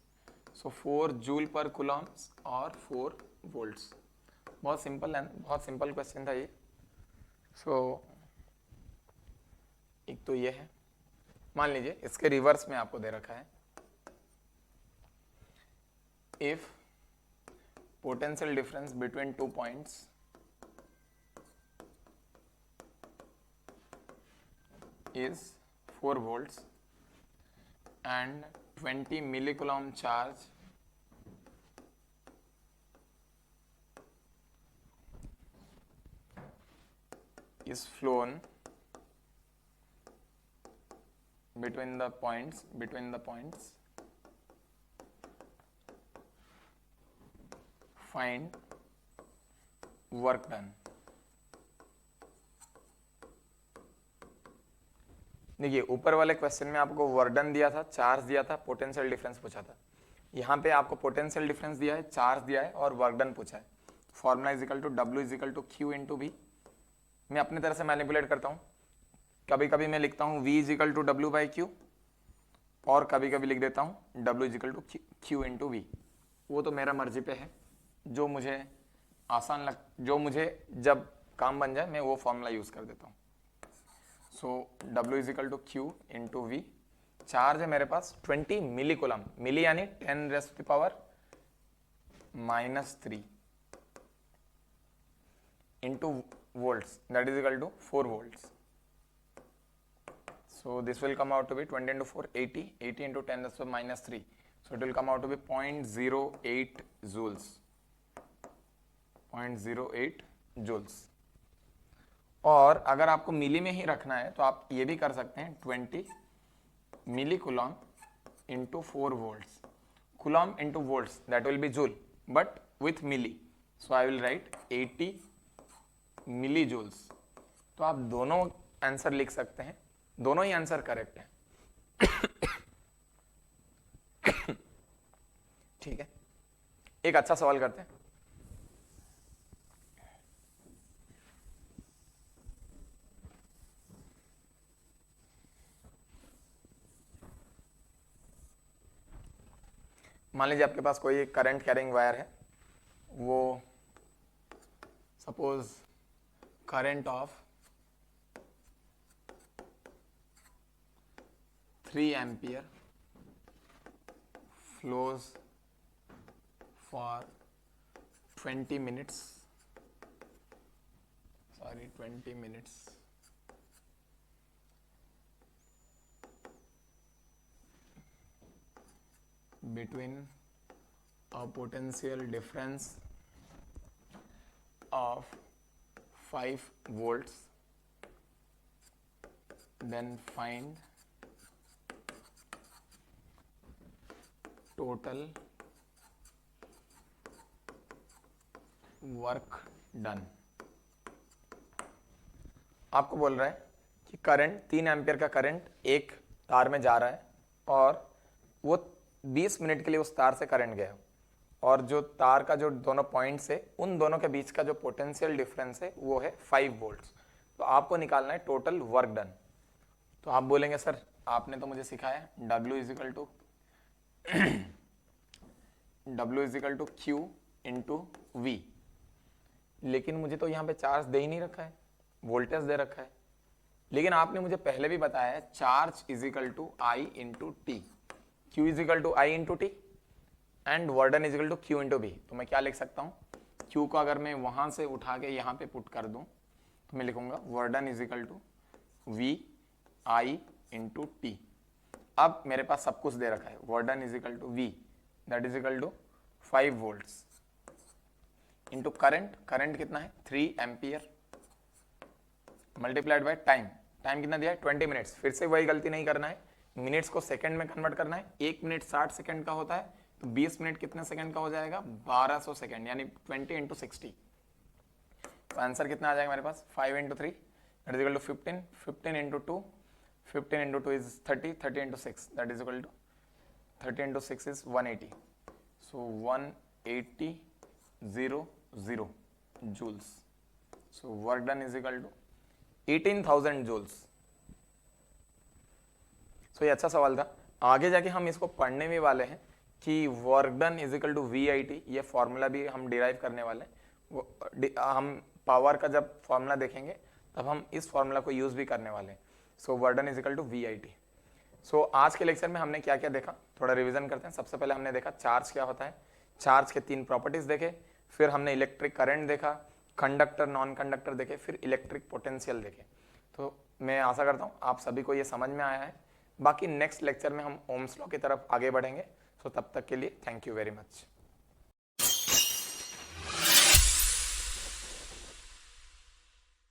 so 4 joule per coulombs और 4 volts. बहुत simple question था ये। सो एक तो ये है, मान लीजिए इसके रिवर्स में आपको दे रखा है, if potential difference between 2 points is 4 volts and 20 millicoulomb charge is flown between the points, find work done। देखिए ऊपर वाले क्वेश्चन में आपको वर्क डन दिया था, चार्ज दिया था, पोटेंशियल डिफरेंस पूछा था। यहाँ पे आपको पोटेंशियल डिफरेंस दिया है, चार्ज दिया है और वर्क डन पूछा है। Formula is equal to W is equal to Q into V। मैं अपनी तरह से मैनिपुलेट करता हूँ, कभी कभी मैं लिखता हूँ V is equal to W by Q और कभी कभी लिख देता हूँ W is equal to Q into V। वो तो मेरा मर्जी पे है, जो मुझे जो मुझे जब काम बन जाए मैं वो फॉर्मूला यूज कर देता हूँ। So W is equal to Q into V। Charge है मेरे पास 20 मिली कूलम, मिली यानी 10 raise to power -3 into volts, that is equal to 4 volts. So this will come out to be 20 into 4 80, 80 into 10 raised to -3, so it will come out to be 0.08 joules, 0.08 joules। और अगर आपको मिली में ही रखना है तो आप ये भी कर सकते हैं 20 milli coulomb into 4 volts, coulomb into volts that will be joule but with milli, so I will write 80 milli joules. तो आप दोनों आंसर लिख सकते हैं, दोनों ही आंसर करेक्ट है। ठीक है, एक अच्छा सवाल करते हैं। मान लीजिए आपके पास कोई करंट कैरिंग वायर है, वो suppose current of 3 ampere flows for 20 minutes between a potential difference of 5 volts, then find total work done। आपको बोल रहा है कि करंट 3 एम्पियर का करंट एक तार में जा रहा है और वो 20 मिनट के लिए उस तार से करंट गया, और जो तार का जो दोनों पॉइंट्स है उन दोनों के बीच का जो पोटेंशियल डिफरेंस है वो है 5 वोल्ट्स। तो आपको निकालना है टोटल वर्क डन। तो आप बोलेंगे सर आपने तो मुझे सिखाया W is equal to Q into V, लेकिन मुझे तो यहाँ पे चार्ज दे ही नहीं रखा है, वोल्टेज दे रखा है। लेकिन आपने मुझे पहले भी बताया है charge is equal to I into T, Q is equal to I into T and work done is equal to Q into V। तो मैं क्या लिख सकता हूँ, Q को अगर मैं वहां से उठा के यहाँ पे पुट कर दूं तो मैं लिखूंगा work done is equal to V I into T. अब मेरे पास सब कुछ दे रखा है, work done is equal to V, that is equal to 5 volts into current, current कितना है 3 ampere, multiplied by time, time कितना दिया है 20 मिनट्स। फिर से वही गलती नहीं करना है, मिनट्स को सेकंड में कन्वर्ट करना है। 1 मिनट 60 सेकंड का होता है, तो 20 मिनट कितने सेकंड का हो जाएगा 1200 सेकंड, यानी 20 इंटू 60। तो आंसर कितना आ जाएगा मेरे पास 5 into 3 that is equal to 15, 15 into 2, 15 into 2 is 30, 30 into 6 that is equal to 30 into 6 is 180, so 180 0 joules. So work done is equal to 18,000 joules. So ये अच्छा सवाल था। आगे जाके हम इसको पढ़ने भी वाले हैं कि work done is equal to VIT, ये फॉर्मूला भी हम डिराइव करने वाले हैं। हम पावर का जब फॉर्मूला देखेंगे तब हम इस फॉर्मूला को यूज भी करने वाले हैं। So work done is equal to VIT। So आज के लेक्चर में हमने क्या क्या देखा, थोड़ा रिवीजन करते हैं। सबसे पहले हमने देखा चार्ज क्या होता है, चार्ज के 3 प्रॉपर्टीज देखे, फिर हमने इलेक्ट्रिक करंट देखा, कंडक्टर नॉन कंडक्टर देखे, फिर इलेक्ट्रिक पोटेंशियल देखे। तो मैं आशा करता हूँ आप सभी को ये समझ में आया है। बाकी नेक्स्ट लेक्चर में हम ओम्स लॉ की तरफ आगे बढ़ेंगे। सो तब तक के लिए थैंक यू वेरी मच।